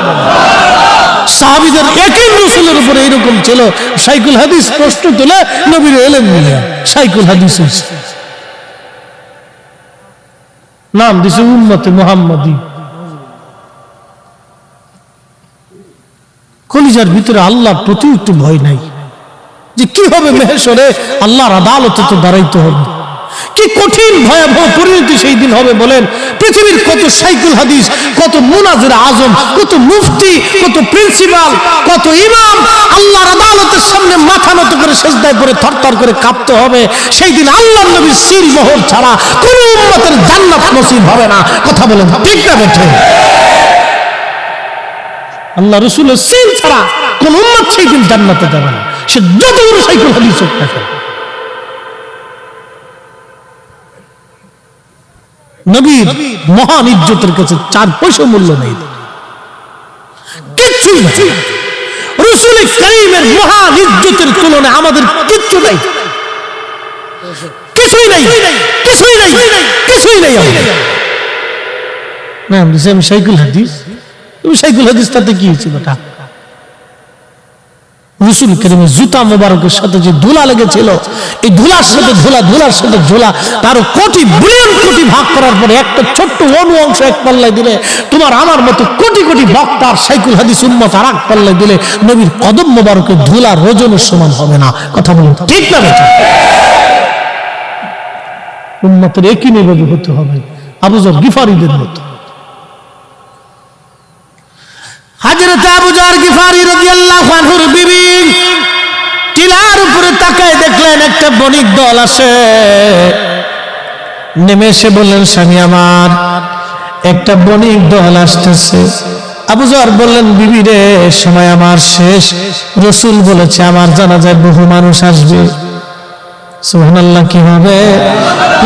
সাহাবীদের একই রাসূলের উপরে এরকম ছিল। শাইখুল হাদিস প্রশ্ন তুলে নবীর ইলম নিয়ে শাইখুল হাদিস হয়েছে, নাম দিছে উম্মতে মুহাম্মাদি। কলিজার ভিতরে আল্লাহর প্রতি একটু ভয় নাই যে কি হবে মেহেশরে, আল্লাহর আদালতে তো দাঁড়াইতে হবে। কি কঠিন ভয়াবহ পরিণতি সেই দিন হবে বলেন। পৃথিবীর কত শাইখুল হাদিস, কত মুনাজির আজম, কত মুফতি, কত প্রিন্সিপাল, কত ইমাম আল্লাহর আদালতের সামনে মাথা নত করে সিজদায় পড়ে থরথর করে কাঁপতে হবে। সেই দিন আল্লাহর নবীর সিল মোহর ছাড়া কোন উম্মতের জান্নাত নসিব হবে না। কথা বলেন ঠিক না বেঠে? আল্লাহ রাসূলের সিল ছাড়া কোন উম্মত সেই দিন জান্নাতে যাবে না, সে যত বড় শাইখুল হাদিস হোক না কেন। নবীর মহান ইজ্জতের কাছে 4 পয়সা মূল্য নেই, কিচ্ছুই নাই। রাসূল কারীমের মহান ইজ্জতের তুলনায় আমাদের কিচ্ছু নাই, কিছুই নাই, কিছুই নাই, কিছুই নাই। নাম দিছে আমি শাইখুল হাদিস। তুমি শাইখুল হাদিস তাতে কি হয়েছে বেটা? রাসূল কারীমের জুতা মোবারকের সাথে যে ধুলা লেগেছিল, এই ধুলার সাথে ধুলা, ধুলার সাথে ধুলা, তারও কোটি বিলিয়ন কোটি ভাগ করার পরে একটা ছোট্ট অনু অংশ এক পাল্লায় দিলে, তোমার আমার মতো কোটি কোটি বক্তার শাইখুল হাদিস উম্মত আর এক পাল্লায় দিলে নবীর কদম মোবারকের ধুলা ওজনের সমান হবে না। কথা বলুন ঠিক না বেটা? উম্মতের একই নিভাবে হতে হবে, আবু যর গিফারিদের মতো। হযরত আবু যর গিফারি রাদিয়াল্লাহু আনহুর বিবি টিলার উপরে তাকায় দেখলেন একটা বণিক দল আসে। নেমে এসে বললেন, স্বামী আমার, একটা বণিক দল আসতেছে। আবু যর বললেন, বিবি রে, সময় আমার শেষ। রাসূল বলেছে আমার জানাজায় বহু মানুষ আসবে। সুবহানাল্লাহ, কি হবে?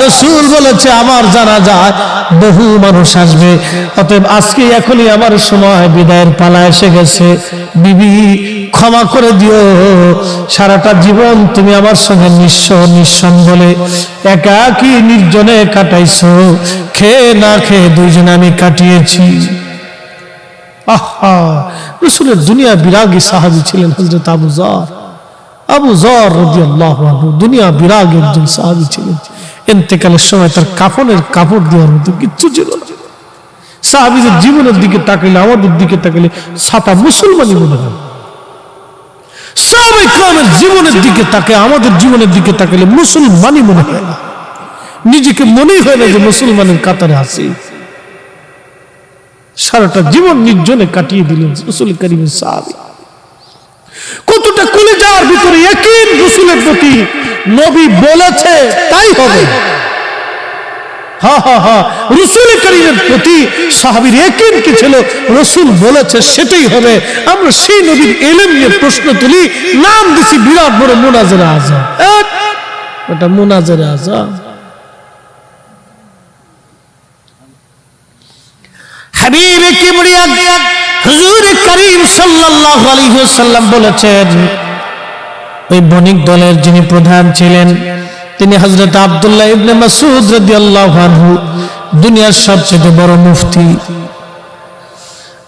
রাসূল বলেছে আমার জানাজায় বহু মানুষ আসবে, অতএব আজকে এখনই আমার সময়, বিদায়ের পালা এসে গেছে। বিবি ক্ষমা করে দিও, সারাটা জীবন তুমি আমার সঙ্গে নিঃস্ব নিঃসন বলে একাকী নির্জনে কাটাইছো, খেয়ে না খেয়ে দুইজনে আমি কাটিয়েছি। আহা, রাসূলের দুনিয়া বিরাগী সাহাবী ছিলেন হযরত আবু যর। আবু যর রাদিয়াল্লাহু আনহু দুনিয়া বিরাগী একজন সাহাবী ছিলেন। ইন্তেকালের সময় তার কাফনের কাপড় দেওয়ার মতো কিচ্ছু ছিল না। সাহাবীদের জীবনের দিকে তাকাইলে, আমাদের দিকে তাকাইলে সাতা মুসলমানই মনে হয়। সাহাবায়ে কেরামের জীবনের দিকে তাকায় আমাদের জীবনের দিকে তাকাইলে মুসলমানই মনে হয় না। নিজেকে মনেই হয় না যে মুসলমানের কাতারে আছি। সারাটা জীবন নির্জনে কাটিয়ে দিলেন রাসূল কারীমের সাহাবী। কতটা কলিজার ভিতরে ইয়াকিন রাসূলের প্রতি, নবী বলেছে তাই হবে। রাসূল করিমের প্রতি সাহাবীর ইয়াকিন কি ছিল, রাসূল বলেছে সেটাই হবে। আমরা সেই নবীর ইলম নিয়ে প্রশ্ন তুলি, নাম দিছি বিরাট বড় মুনাজারে আযাব। এটা মুনাজারে আযাব। হাবিব কিবরিয়া হুজুর করিম সাল্লাল্লাহু আলাইহি ওয়াসাল্লাম বলেছেন, ওই বণিক দলের যিনি প্রধান ছিলেন তিনি হযরত আব্দুল্লাহ ইবনে মাসউদ রাদিয়াল্লাহু আনহু, দুনিয়ার সবচেয়ে বড় মুফতি।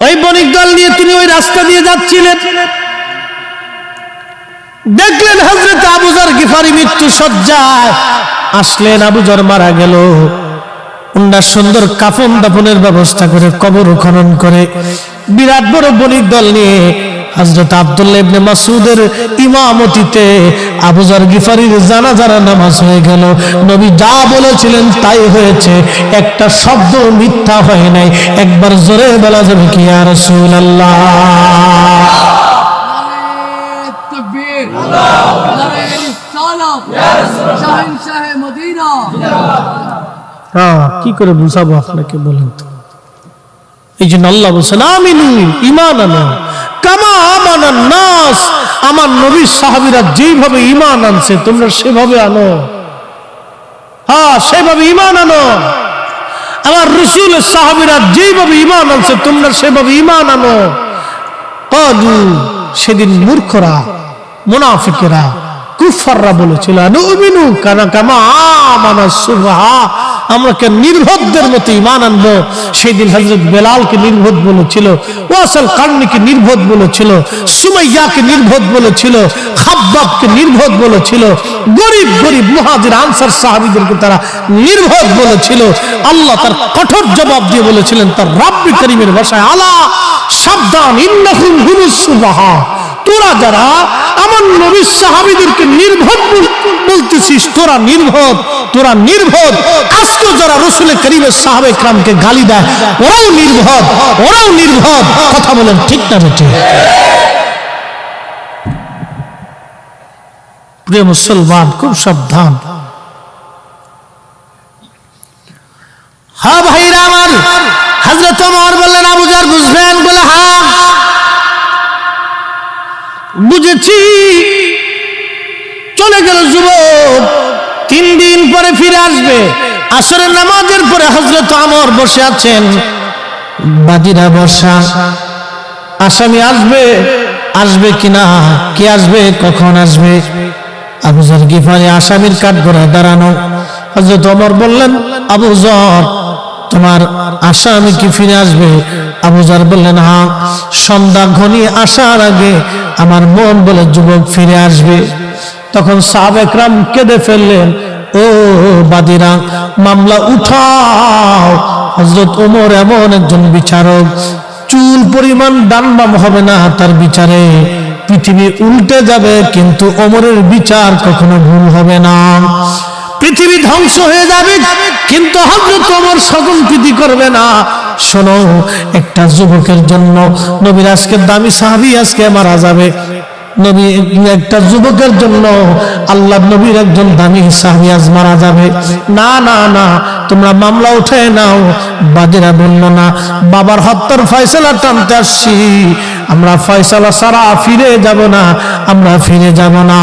ওই বণিক দল নিয়ে তিনি ওই রাস্তা দিয়ে যাচ্ছিলেন, দেখলেন হযরত আবু যর গিফারি মৃত্যু সজ্জায়। আসলেন, আবু যর মারা গেল, উনার সুন্দর কাফন দাফনের ব্যবস্থা করে কবর খনন করে বিরাট বড় বণিক দল নিয়ে হযরত আব্দুল্লাহ ইবনে মাসউদের ইমামতিতে আবু যর গিফারির জানাজার নামাজ হয়ে গেল। নবী যা বলেছিলেন তাই হয়েছে, একটা শব্দ মিথ্যা হয় নাই। একবার জোরে বলা যাবে কি ইয়া রাসূলুল্লাহ? নারে তাকবীর, নারে রিসালাত, শাহেনশাহ মদিনা। কি করে বুঝাবো আপনাকে বলেন তো? এই জন্য আল্লাহ বলছেন আমিনু, ঈমান আনো কামা আমানান নাস। আমার নবীর সাহাবীরা যেভাবে ঈমান আনছে তোমরা সেভাবে আনো। সেভাবে ঈমান আনো। আমার রাসূলের সাহাবীরা যেভাবে ঈমান আনছে তোমরা সেভাবে ঈমান আনো। ক্বালু, সেদিন মূর্খরা, মুনাফিকেরা, কুফাররা বলেছিল নুমিনু কামা আমানাস সুফাহা, আমরা কে নির্বোধদের মতো ঈমান আনবো। সেই দিন হযরত বেলালকে নির্বোধ বলেছিল, ওয়াসাল কারনিকে নির্বোধ বলেছিল, সুমাইয়াকে নির্বোধ বলেছিল, খাব্বাবকে নির্বোধ বলেছিল, গরিব গরিব মুহাজির আনসার সাহাবীদেরকে তারা নির্বোধ বলেছিল। আল্লাহ তার কঠোর জবাব দিয়ে বলেছিলেন তার রাব্বি করিমের ভাষায়, আলা সাবধান, ইন্নাহুম হুমুস সুফাহা, তোরা যারা আমার নবীর সাহাবীদেরকে নির্বোধ বলতেছিস, তোরা নির্বোধ, তোরা নির্বোধ। আজকে যারা রাসূল করিমের সাহাবা ইকরামকে গালি দেয় ওরাও নির্বোধ, ওরাও নির্বোধ। কথা বলেন ঠিক না বেঠিক? প্রিয় মুসলমান, খুব সাবধান। হ্যাঁ ভাইরা আমার, হযরত ওমর বললেন আবু যর বুঝবেন? বলে হ্যাঁ বুঝেছি। চলে গেল যুবক, 3 দিন পরে ফিরে আসবে। আসরের নামাজের পরে হযরত ওমর বসে আছেন, বাদীরা বসা। আসামি আসবে, আসবে কিনা, কে আসবে, কখন আসবে? আবু যর গিফারি আসামির কাঠগড়ায় দাঁড়ানো। হযরত ওমর বললেন, আবু যর, তোমার আসামি কি ফিরে আসবে? আবু যর বললেন, হ্যাঁ, সন্ধ্যা ঘনিয়ে আসার আগে আমার মন বলে যুবক ফিরে আসবে। তখন সাহাবা ইকরাম কেঁদে ফেললেন, ও বাদীরা, মামলা উঠাও। হযরত ওমর এমন একজন বিচারক, চুল পরিমাণ ডান বাম হবে না তার বিচারে। পৃথিবী উল্টে যাবে কিন্তু ওমরের বিচার কখনো ভুল হবে না। পৃথিবী ধ্বংস হয়ে যাবে কিন্তু হযরত ওমর স্বজনপ্রীতি করবে না। শোনো, একটা যুবকের জন্য নবীর আজকে দামি সাহাবী আজকে মারা যাবে। নবী একটা যুবকের জন্য আল্লাহ নবীর একজন দামি সাহাবী আজ মারা যাবে। না না না, তোমরা মামলা উঠে নাও। বাদীরা বলল, না, বাবার হত্যার ফয়সালা টানতে আসছি, আমরা ফয়সালা ছাড়া ফিরে যাব না, আমরা ফিরে যাব না।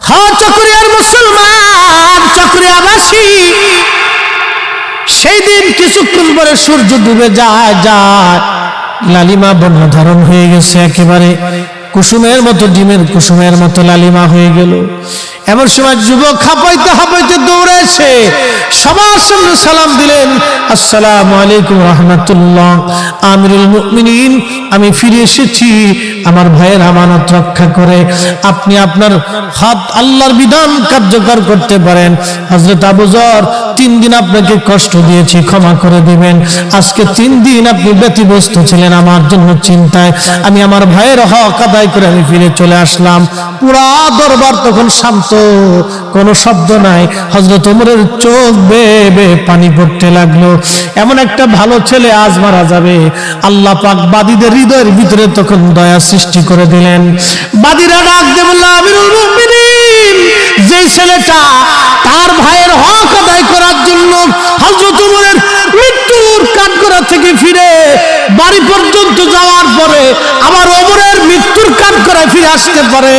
হ্যাঁ, চকরিয়ার মুসলমান, চকরিয়াবাসী, সেই দিন কিছুক্ষণ পরে সূর্য ডুবে যায়। লালিমা বর্ণ ধারণ হয়ে গেছে, একেবারে কুসুমের মতো, ডিমের কুসুমের মতো লালিমা হয়ে গেল। এমন সময় যুবক হাঁপাইতে হাঁপাইতে দৌড়েছে, সবার সামনে সালাম দিলেন, আসসালামু আলাইকুম রাহমাতুল্লাহ, আমিরুল মুমিনিন, আমি ফিরে এসেছি আমার ভাইয়ের আমানত রক্ষা করে। আপনি আপনার হাত আল্লাহর বিধান কার্যকর করতে পারেন। হযরত আবু যর, 3 দিন আপনাকে কষ্ট দিয়েছি, ক্ষমা করে দিবেন। আজকে 3 দিন আপনি ব্যতিব্যস্ত ছিলেন আমার জন্য চিন্তায়, আমি আমার ভাইয়ের হক আদায় করে আমি ফিরে চলে আসলাম। পুরা দরবার তখন শান্ত, কোনো শব্দ নাই। হযরত ওমরের চোখ বেয়ে বেয়ে পানি পড়তে লাগলো। এমন একটা ভালো ছেলে আজ মারা যাবে। আল্লাহ পাক বাদীদের হৃদয়ের ভিতরে তখন দয়া সৃষ্টি করে দিলেন। বাদীরা ডাক দিয়ে বলল, আমিরুল মুমিনিন, যেই ছেলেটা তার ভাইয়ের হক আদায় করার জন্য হযরত ওমরের মৃত্যুর কাঠগড়া থেকে ফিরে বাড়ি পর্যন্ত যাওয়ার পরে আবার ওমরের মৃত্যুর কাঠগড়ায় ফিরে আসতে পারে,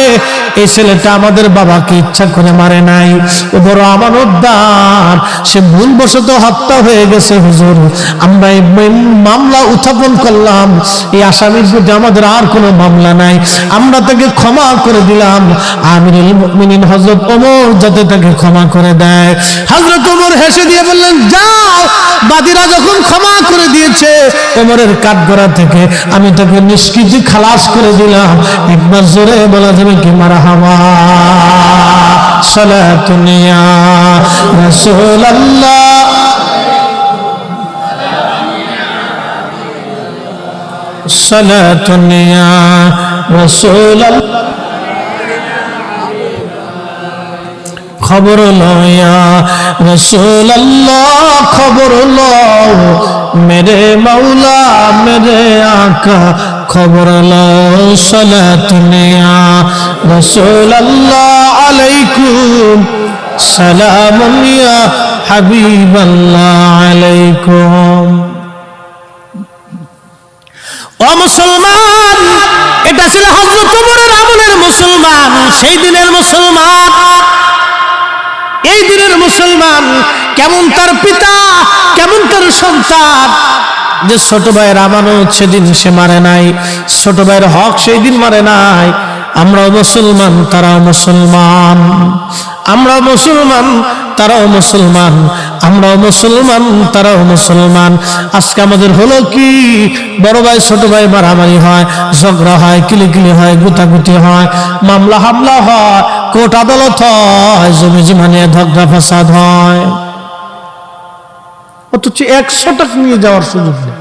এই ছেলেটা আমাদের বাবাকে ইচ্ছা করে মারে নাই, ও বড় আমানতদার, সে ভুলবশত হত্যা হয়ে গেছে হুজুর, আমরা এই মামলা উত্থাপন করলাম, এই আসামির প্রতি আমাদের আর কোনো মামলা নাই, আমরা তাকে ক্ষমা করে দিলাম, আমিরুল মুমিনিন হযরত ওমর যাতে তাকে ক্ষমা করে দেয়। হযরত ওমর হেসে দিয়ে বললেন, যাও, বাদীরা যখন ক্ষমা করে দিয়েছে ওমরের কাঠগড়া থেকে আমি তাকে নিষ্কৃতি খালাস করে দিলাম। একবার জোরে বলা যাবে কি মারহাবা, সালাতুন ইয়া রাসূলুল্লাহ, সালাতুন ইয়া রাসূলুল্লাহ, খবর লয়া রাসূলুল্লাহ, খবর লও মেরে মাওলা মেরে আকা, খবর লও সালাতুন ইয়া রাসূলুল্লাহ আলাইকুম, সালামুন ইয়া হাবিবাল্লাহ আলাইকুম। ও মুসলমান, এটা ছিল হযরত ওমরের আমলের মুসলমান, সেই দিনের মুসলমান, এই দিনের মুসলমান। কেমন তার পিতা, কেমন তার সন্তান, যে ছোট ভাইয়ের আমানত সেদিন সে মারে নাই, ছোট ভাইয়ের হক সেই দিন মারে নাই। আমরাও মুসলমান, তারাও মুসলমান, আমরাও মুসলমান, তারাও মুসলমান, আমরাও মুসলমান, তারাও মুসলমান। আজকে আমাদের হলো কি, বড় ভাই ছোট ভাই মারামারি হয়, ঝগড়া হয়, কিলিকিলি হয়, গুতাগুতি হয়, মামলা হামলা হয়, কোর্ট আদালত হয়, জমি জমা নিয়ে ঝগড়া ফাসাদ হয়, অথচ 100 টাকা নিয়ে যাওয়ার সুযোগ নেই,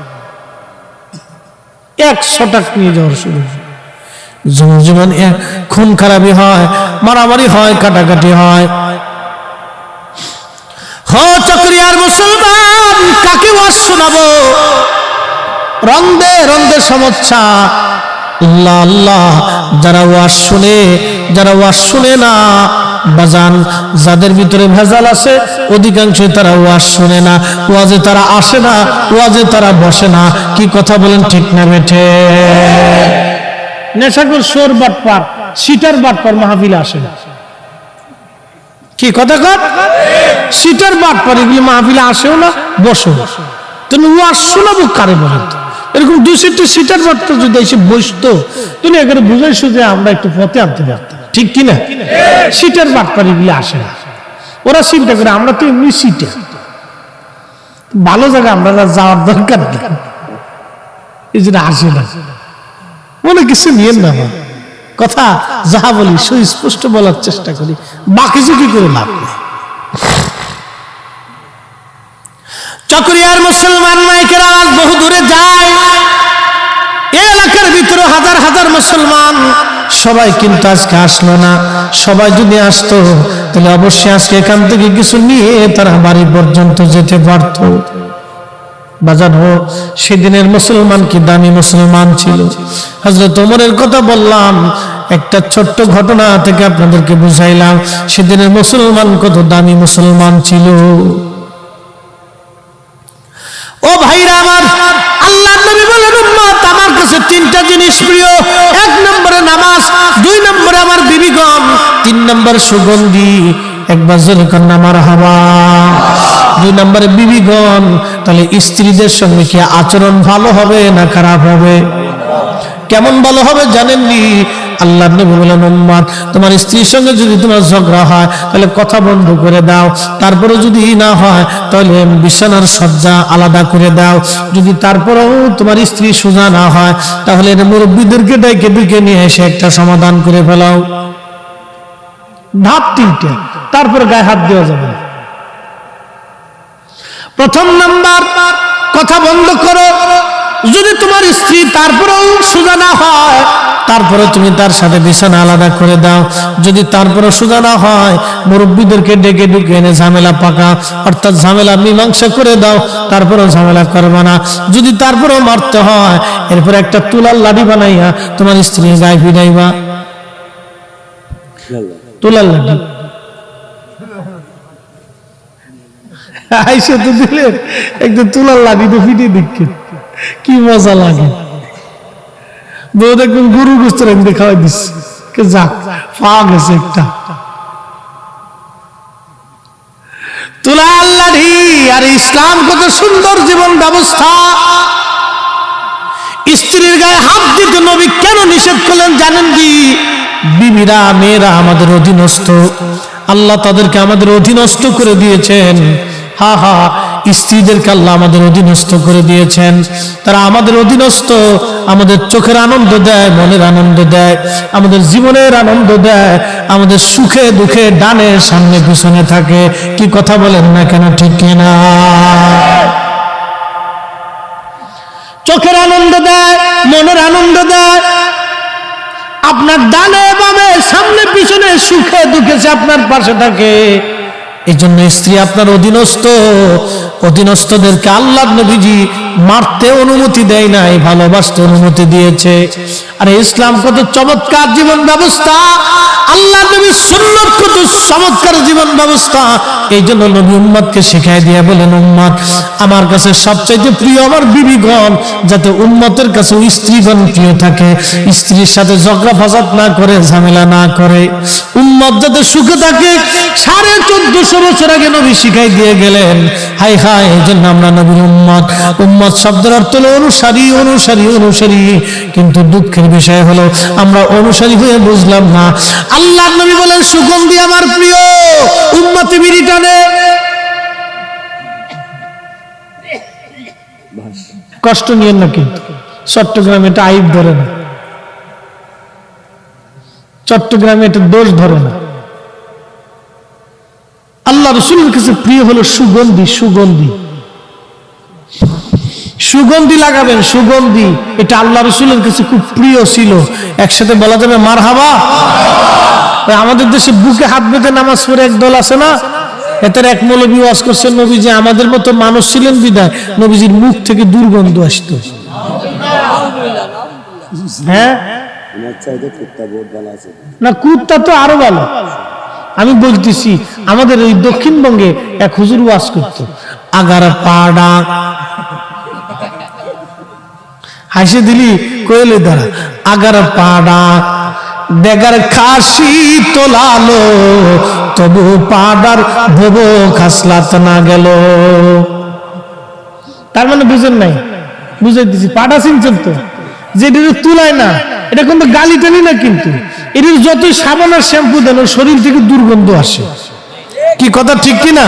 100 টাকা নিয়ে যাওয়ার সুযোগ নেই। জমি জমা নিয়ে খুন খারাপি হয়, মারামারি হয়, কাটাকাটি হয়। চকরিয়ার মুসলমান, কাকে ওয়াজ শোনাবো, রন্দে রন্দে সমস্যা। আল্লাহ আল্লাহ, যারা ওয়াজ শুনে, যারা ওয়াজ শুনে না বাজান, যাদের ভিতরে ভেজাল আছে অধিকাংশ তারা ওয়াজ শুনে না, ওয়াজে তারা আসে না, ওয়াজে তারা বসে না। কি কথা বলেন, ঠিক না বেঠে? নেশাখোর, সোর বাটপার, সিটার বাটপার মাহফিলে আসে না। কি কথা কর, সিটার বাটপার এগুলি মাহফিলে আসেও না, বসো। তুমি ওয়াজ শোনাবো কারে বলেন? এরকম 2-3টি সিটার বাটপার যদি এসে বসতো, তুমি এখানে বুঝাইছো যে আমরা একটু পথে আনতে পারতাম, ঠিক কিনা? সিটার বাটপার এগুলি আসে না, ওরা চিন্তা করে আমরা তো এমনি সিটে, ভালো জায়গা আমরা যাওয়ার দরকার নেই, এই জন্য আসে না। মনে কিছু নিয়েন না, কথা যাহা বলি সুস্পষ্ট বলার চেষ্টা করি, বাকি যদি করে লাভ নেই। চকরিয়ার মুসলমান মাইকের আওয়াজ বহু দূরে যায়, এই এলাকার ভিতরে হাজার হাজার মুসলমান, সবাই কিন্তু আজকে আসলো না। সবাই যদি আসতো তাহলে অবশ্যই আজকে এখান থেকে কিছু নিয়ে তারা বাড়ি পর্যন্ত যেতে পারত। বাজার হোক, সেদিনের মুসলমান কি দামি মুসলমান ছিল। হযরত ওমরের কথা বললাম, একটা ছোট্ট ঘটনা থেকে আপনাদেরকে বুঝাইলাম সেদিনের মুসলমান কত দামি মুসলমান ছিল। ও ভাইরা আমার, আল্লাহর নবী বলেন, উম্মত আমার কাছে 3টা জিনিস প্রিয়। 1 নম্বরে নামাজ, 2 নম্বরে আমার বিবিগণ, 3 নম্বর সুগন্ধি। একবার জোরে কন্যা মারহাবা। 2 নম্বরে বিবিগণ। তাহলে স্ত্রীদের সঙ্গে কি আচরণ ভালো হবে না খারাপ হবে? কেমন ভালো হবে জানেননি? আল্লাহর নবী বলেন, উম্মত তোমার স্ত্রীর সঙ্গে যদি তোমার ঝগড়া হয় তাহলে কথা বন্ধ করে দাও, তারপরে যদি না হয় তাহলে বিছানার সজ্জা আলাদা করে দাও, যদি তারপরেও তোমার স্ত্রী সোজা না হয় তাহলে মুরব্বীদেরকে ডেকে নিয়ে এসে একটা সমাধান করে ফেলাও। ধাপ 3টা, তারপর গায়ে হাত দেওয়া যাবে না। প্রথম নাম্বার, কথা বন্ধ করো। যদি তোমার স্ত্রী তারপরেও সোজা না হয় তারপরে তুমি তার সাথে বিছানা আলাদা করে দাও। যদি তারপরে সোজা না হয় মুরব্বীদেরকে ডেকে এনে ঝামেলা পাকা, অর্থাৎ ঝামেলা মীমাংসা করে দাও, তারপরেও ঝামেলা করবে না। যদি তারপরেও মারতে হয় এরপর একটা তুলার লাঠি বানাইয়া তোমার স্ত্রীর গায়ে ফিরাইবা। তুলার লাঠি আইসে তো দিলে একটু তুলার লাঠি তো ফিটে দিচ্ছে, কি মজা লাগে। বউ দেখুন গরু গোস্ত রাখতে খাওয়াই দিচ্ছে, যাক পাওয়া গেছে একটা তুলার লাঠি। আর ইসলাম কত সুন্দর জীবন ব্যবস্থা। স্ত্রীর গায়ে হাত দিতে নবী কেন নিষেধ করলেন জানেন কি? বিবিরা, মেয়েরা আমাদের অধীনস্থ, আল্লাহ তাদেরকে আমাদের অধীনস্থ করে দিয়েছেন। হা হা, স্ত্রীদেরকে আল্লাহ আমাদের অধীনস্থ করে দিয়েছেন। তারা আমাদের অধীনস্থ, আমাদের চোখের আনন্দ দেয়, মনের আনন্দ দেয়, আমাদের জীবনের আনন্দ দেয়, আমাদের সুখে দুঃখে ডানে সামনে পিছনে থাকে। কি কথা বলেন না কেন, ঠিক কিনা? চোখের আনন্দ দেয়, মনের আনন্দ দেয়, আপনার ডানে বামে সামনে পিছনে সুখে দুঃখে আপনার পাশে থাকে। এই জন্য স্ত্রী আপনার অধীনস্থ। অধীনস্থদেরকে আল্লাহ নবীজি মারতে অনুমতি দেয় নাই, ভালোবাসতে অনুমতি দিয়েছে। আর ইসলাম কত চমৎকার জীবন ব্যবস্থা, আল্লাহ নবীর সুন্নাত কত চমৎকার জীবন ব্যবস্থা। এই জন্য নবী উম্মতকে শিখাই দিয়ে বলেন, উম্মত আমার কাছে সবচাইতে প্রিয় আমার বিবিগণ, যাতে উম্মতের কাছে স্ত্রীগণ প্রিয় থাকে, স্ত্রীর সাথে ঝগড়া ফাসাদ না করে, ঝামেলা না করে, উম্মত যাতে সুখে থাকে। 1450 বছর আগে নবী শিখাই দিয়ে গেলেন। হাই হাই, এই জন্য আমরা নবীর উম্মত। উম্মত শব্দের অর্থ হলো অনুসারী, অনুসারী, অনুসারী। কিন্তু দুঃখের বিষয় হলো আমরা অনুসারী হয়ে বুঝলাম না। আল্লাহ নবী বলেন, সুগন্ধি আমার প্রিয়, উম্মতে বিড়ি টানে। কষ্ট নিয়েন না, কিন্তু চট্টগ্রামে এটা আইব ধরে না, চট্টগ্রামে এটা দোষ ধরে না। আল্লাহ রাসূলের কাছে প্রিয় হলো সুগন্ধি। সুগন্ধি, সুগন্ধি লাগাবেন, সুগন্ধি। এটা আল্লাহ রাসূলের কাছে খুব প্রিয় ছিল। একসাথে বলা যাবে মারহাবা। আমাদের দেশে বুকে হাত বেঁধে নামাজ পড়ে এক দল আছে না, এদের এক মৌলবী ওয়াজ করছেন, নবীজি আমাদের মতো মানুষ ছিলেন বিদায় নবীজির মুখ থেকে দুর্গন্ধ আসতো। হ্যাঁ না, কুত্তা তো আরো ভালো। আমি বলতেছি, আমাদের এই দক্ষিণবঙ্গে এক হুজুর ওয়াজ করতো, আগার পাড়া হাসি দিলি কইলে দাঁড়া, আগার পাড়া বেগার খাসি তোলালো, তবু পাড়ার ভবো খাসলাত না গেল। তার মানে বুঝেন নাই? বুঝাই দিছি, পাড়া চিনছেন তো, যে এটা তুলায় না, এটা কিন্তু গালি টানি না, কিন্তু এর যতই সাবান আর শ্যাম্পু দেন ওর শরীর থেকে দুর্গন্ধ আসে। কি কথা ঠিক কিনা?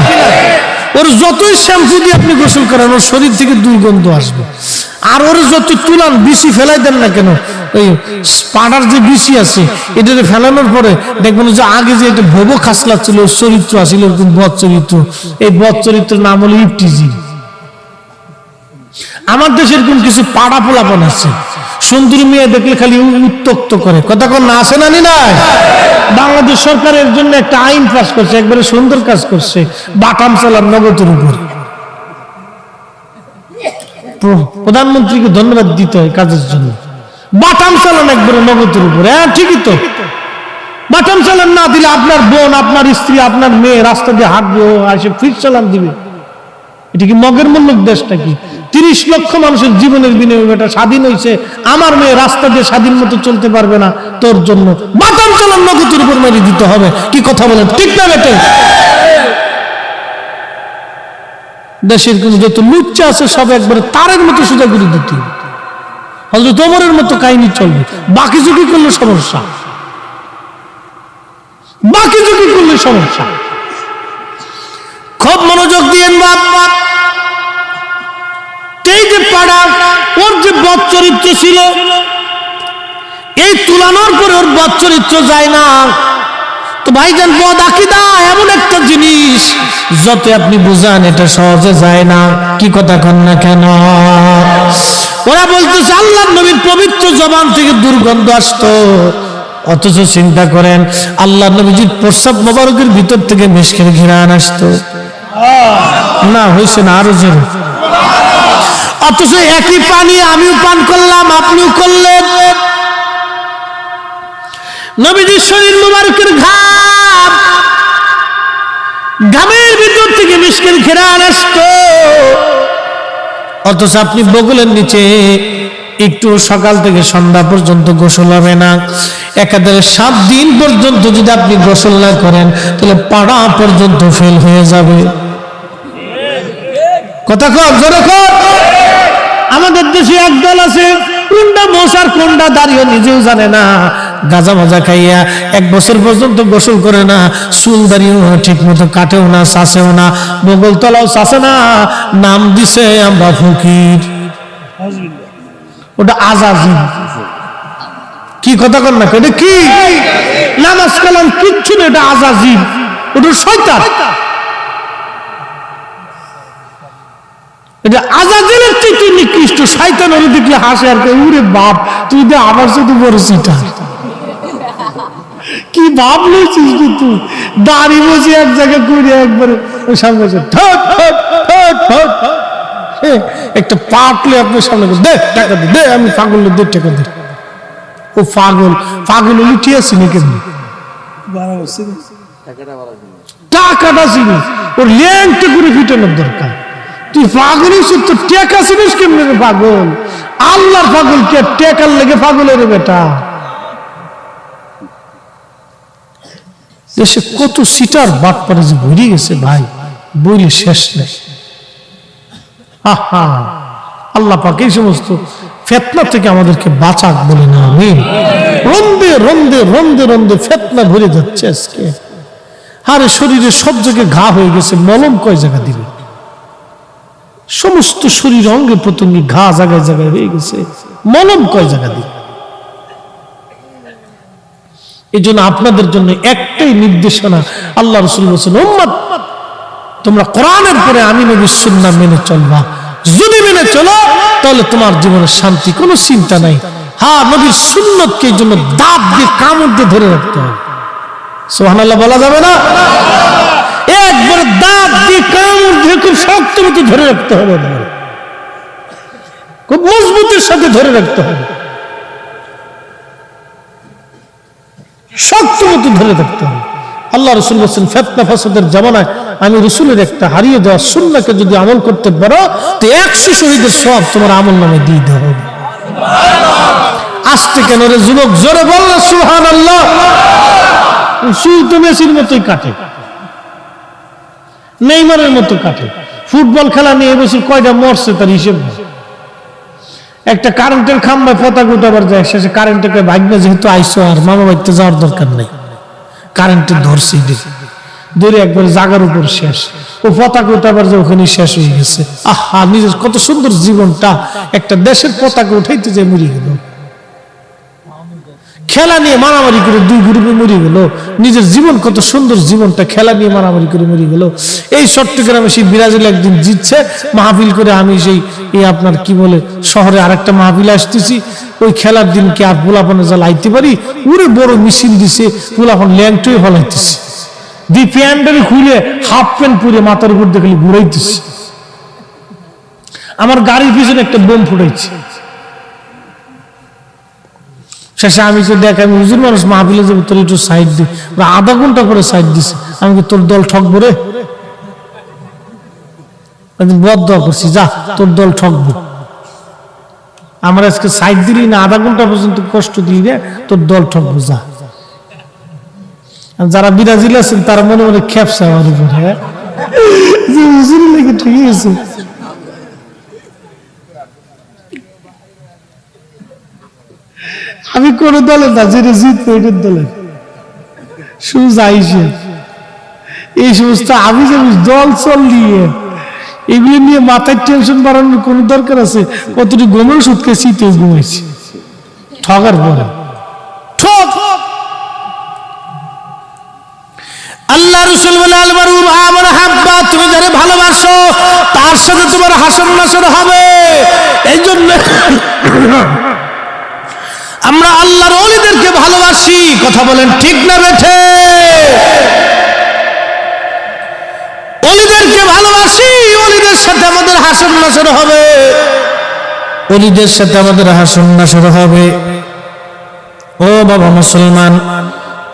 ওর যতই শ্যাম্পু দিয়ে আপনি গোসল করেন ওর শরীর থেকে দুর্গন্ধ আসবে। আর ওর যত তুলান, বিসি ফেলাই দেন না কেন, ওই পাড়ার যে বিসি আছে এটা ফেলানোর পরে দেখবেন যে আগে যে এটা ভবো খাসলা ছিল, ওর চরিত্র আসছিল এরকম বদ চরিত্র। এই বদ চরিত্রের নাম হলো ইফটিজি। আমার দেশে এরকম কিছু পাড়া পোলাপন আছে, সুন্দরী মেয়ে দেখলে খালি উত্তক্ত করে। কথা কোন না আসে না নি না? বাংলাদেশ সরকারের জন্য একটা আইন পাস করছে, একবারে সুন্দর কাজ করছে, বাটাম চালান নগদের উপর। প্রধানমন্ত্রীকে ধন্যবাদ দিতে হয় কাজের জন্য। বাটাম চালান একবারে নগদের উপর। হ্যাঁ ঠিকই তো, বাটাম চালান না দিলে আপনার বোন, আপনার স্ত্রী, আপনার মেয়ে রাস্তা দিয়ে হাঁটবে, আসে ফিট চালান দিবে। এটা কি মগের মূল্যক দেশটা? কি 30 লক্ষ মানুষের জীবনের বিনিময়ে এটা স্বাধীন হয়েছে, আমার মেয়ে রাস্তা দিয়ে স্বাধীন মতো চলতে পারবে না, তোর জন্য বাটাম চালান নগদের উপর মেরে দিতে হবে। কি কথা বলেন, ঠিক না বেটে? দেশের কোন যত লুচ্চা আছে সব একবারে তারের মতো সোজা করে দিতে, হযরত ওমরের মতো কাহিনী চলবে। বাকি ঝুঁকি করলে সমস্যা, বাকি ঝুঁকি করলে সমস্যা। খুব মনোযোগ দিয়েন বাপ। এই যে পাড়া, ওর যে বদ চরিত্র ছিল, এই তুলানোর পরে ওর বদ চরিত্র যায় না। তো ভাইজান, বদ আকীদা এমন একটা জিনিস, যত আপনি বুঝান এটা সহজে যায় না। কি কথা কন না কেন? ওরা বলতেছে আল্লাহর নবীর পবিত্র জবান থেকে দুর্গন্ধ আসতো, অথচ চিন্তা করেন আল্লাহর নবীজির প্রস্রাব মোবারকের ভিতর থেকে মিশকের ঘ্রাণ আসতো না। হয়েছে না? আরো জোরে। অথচ একই পানি আমিও পান করলাম, আপনিও করলেন। নবীজির শরীর মোবারকের ঘাম ঘামের ভিতর থেকে মিষ্কের ঘেরান আসতো, অথচ আপনি বগলের নিচে একটু সকাল থেকে সন্ধ্যা পর্যন্ত গোসল হবে না। একাধারে 7 দিন পর্যন্ত যদি আপনি গোসল না করেন তাহলে পাড়া পর্যন্ত ফেল হয়ে যাবে। কথা কর, জোরে কর। আমাদের দেশে একদল আছে, কোনটা মশার কোনটা দাঁড়িয়ে নিজেও জানে না, গাঁজা মাজা খাইয়া 1 বছর পর্যন্ত গোসল করে না, চুল দাঁড়িয়েও ঠিক মতো কাটেও না, চাষেও না, বগল তলাও চাষে না, নাম দিছে আমরা ফকির। ওটা আজাজিল। কি কথা কর না, এটা কি নামাজ কালাম কিচ্ছু না, এটা আজাজিল, ওটা শয়তান। এটা আজাজিলের চেয়ে নিকৃষ্ট। শয়তান ওরে দেখলে হাসে আর উরে বাপ, তুই তো আবার শুধু বড় চিটা, কি ভাব লইছিস তুই, দাড়ি বসে এক জায়গায় করে একবারে ওই সামনে একটা পাটলে আপনার সামনে দে টাকা দে, আমি পাগল দে টাকা দে। ও পাগল, পাগল উঠিয়ে আসিনি কেমনি, টাকাটা চিনি, ওর ল্যাংটা করে ফিটানোর দরকার। তুই পাগল হইছিস, তোর টেকা চিনিস কেমনি রে পাগল? আল্লাহর পাগল কে, টেকার লেগে পাগলের বেটা। দেশে কত সিটার বাট পারে যে ভরে গেছে ভাই, বইলে শেষ নেই। আহা, আল্লাহ পাক এই সমস্ত ফিতনা থেকে আমাদেরকে বাঁচাক বলে না আমিন। রন্দে রন্দে রন্দে রন্দে ফিতনা ভরে যাচ্ছে আজকে। আরে শরীরে সব জায়গায় ঘা হয়ে গেছে, মলম কয় জায়গা দিবে? সমস্ত শরীর অঙ্গে প্রত্যঙ্গে ঘা জায়গায় জায়গায় হয়ে গেছে, মলম কয় জায়গা দিবে? এই জন্য আপনাদের জন্য একটাই নির্দেশনা, আল্লাহ রাসূল বলেছেন, উম্মত তোমরা কোরআনের পরে আমি নবীর সুন্নাহ মেনে চলবা। যদি মেনে চলো তাহলে তোমার জীবনে শান্তি, কোনো চিন্তা নাই। হ্যাঁ, নবীর সুন্নতকে এই জন্য দাঁত দিয়ে কামড় দিয়ে ধরে রাখতে হবে। সুবহানাল্লাহ বলা যাবে না? একবার দাঁত দিয়ে কামড় দিয়ে খুব শক্ত মতো ধরে রাখতে হবে, খুব মজবুতের সাথে ধরে রাখতে হবে, শক্ত মতো ধরে রাখতে হবে। আল্লাহ রাসূল বলেছেন, ফিতনা ফাসাদের জামানায় আমি রাসূলের একটা হারিয়ে যাওয়া সুন্নাহকে যদি আমল করতে পারো তো 100 শহীদের সওয়াব তোমার আমল নামে দিয়ে দেওয়া হবে। আসতে কেন রে যুবক, জোরে বল না সুবহানাল্লাহ। সুই তো মেসির মতোই কাটে, নেইমারের মতো কাটে। ফুটবল খেলা নিয়ে এবছর কয়টা মরছে তার হিসেব নেই। একটা কারেন্টের খাম্বায় পতাকা উঠাবার যায়, শেষে কারেন্টকে ভাগ্য যেহেতু আইসো আর মামা বাড়িতে যাওয়ার দরকার নেই, কারেন্টের ধরছে ধরে একবার জাগার উপর শেষ, ও পতাকা উঠাবার যে ওখানে শেষ হয়ে গেছে। আহা, নিজের কত সুন্দর জীবনটা একটা দেশের পতাকা উঠাইতে যে মরে গেল, খেলা নিয়ে মারামারি করে 2 গ্রুপে মরে গেল। নিজের জীবন কত সুন্দর জীবনটা খেলা নিয়ে মারামারি করে মরে গেল। এই চট্টগ্রামে সেই ব্রাজিল একদিন জিতছে, মাহফিল করে আমি সেই আপনার কি বলে শহরে আরেকটা মাহফিল আসতেছি, ওই খেলার দিন কি আর পোলাপনে যা লাইতে পারি, ওরে বড় মিছিল দিছে, পোলাপন ল্যাংটোই ফলাইতেছে, দি প্যান্ডারি খুলে হাফ প্যান্ট পরে মাথার উপর দেখলে ঘুরাইতেছে। আমার গাড়ির পিছনে একটা বোম ফুটাইছে। শেষে আমি তো দেখ, আমি হুজুর মানুষ, মাহফিলে যাবো, তোর একটু সাইড দি। আধা ঘন্টা করে সাইড দিছে। আমি কি তোর দল ঠকবো রে? বদদোয়া করছি, যা তোর দল ঠকবো। আমার আজকে সাইড দিলি না, আধা ঘন্টা পর্যন্ত কষ্ট দিলি রে, তোর দল ঠকবো, যা। যারা ব্রাজিল আছেন তারা মনে মনে খেপছে আমার উপরে, হুজুর লেগে ঠিক আছে। আমি কোন দলে না, যেটা জিতবো এটার দলে সুজাইছে। এই সমস্ত আমি যে দল চল নিয়ে এগুলো নিয়ে মাথায় টেনশন বাড়ানোর কোন দরকার আছে? কতটি গোমের সুদ খেয়েছি, তো ঘুমাইছি ঠগার পরে। আল্লাহ রাসূল বলে, আল মারু মা মান হাব্বা, তুমি যারে ভালোবাসো তার সাথে তোমার হাসর নাসর হবে। এই জন্য আমরা আল্লাহর ওলিদেরকে ভালোবাসি। কথা বলেন ঠিক না বেঠে? ওলিদেরকে ভালোবাসি, ওলিদের সাথে আমাদের হাসর নাসর হবে, ওলিদের সাথে আমাদের হাসর নাসর হবে। ও বাবা মুসলমান,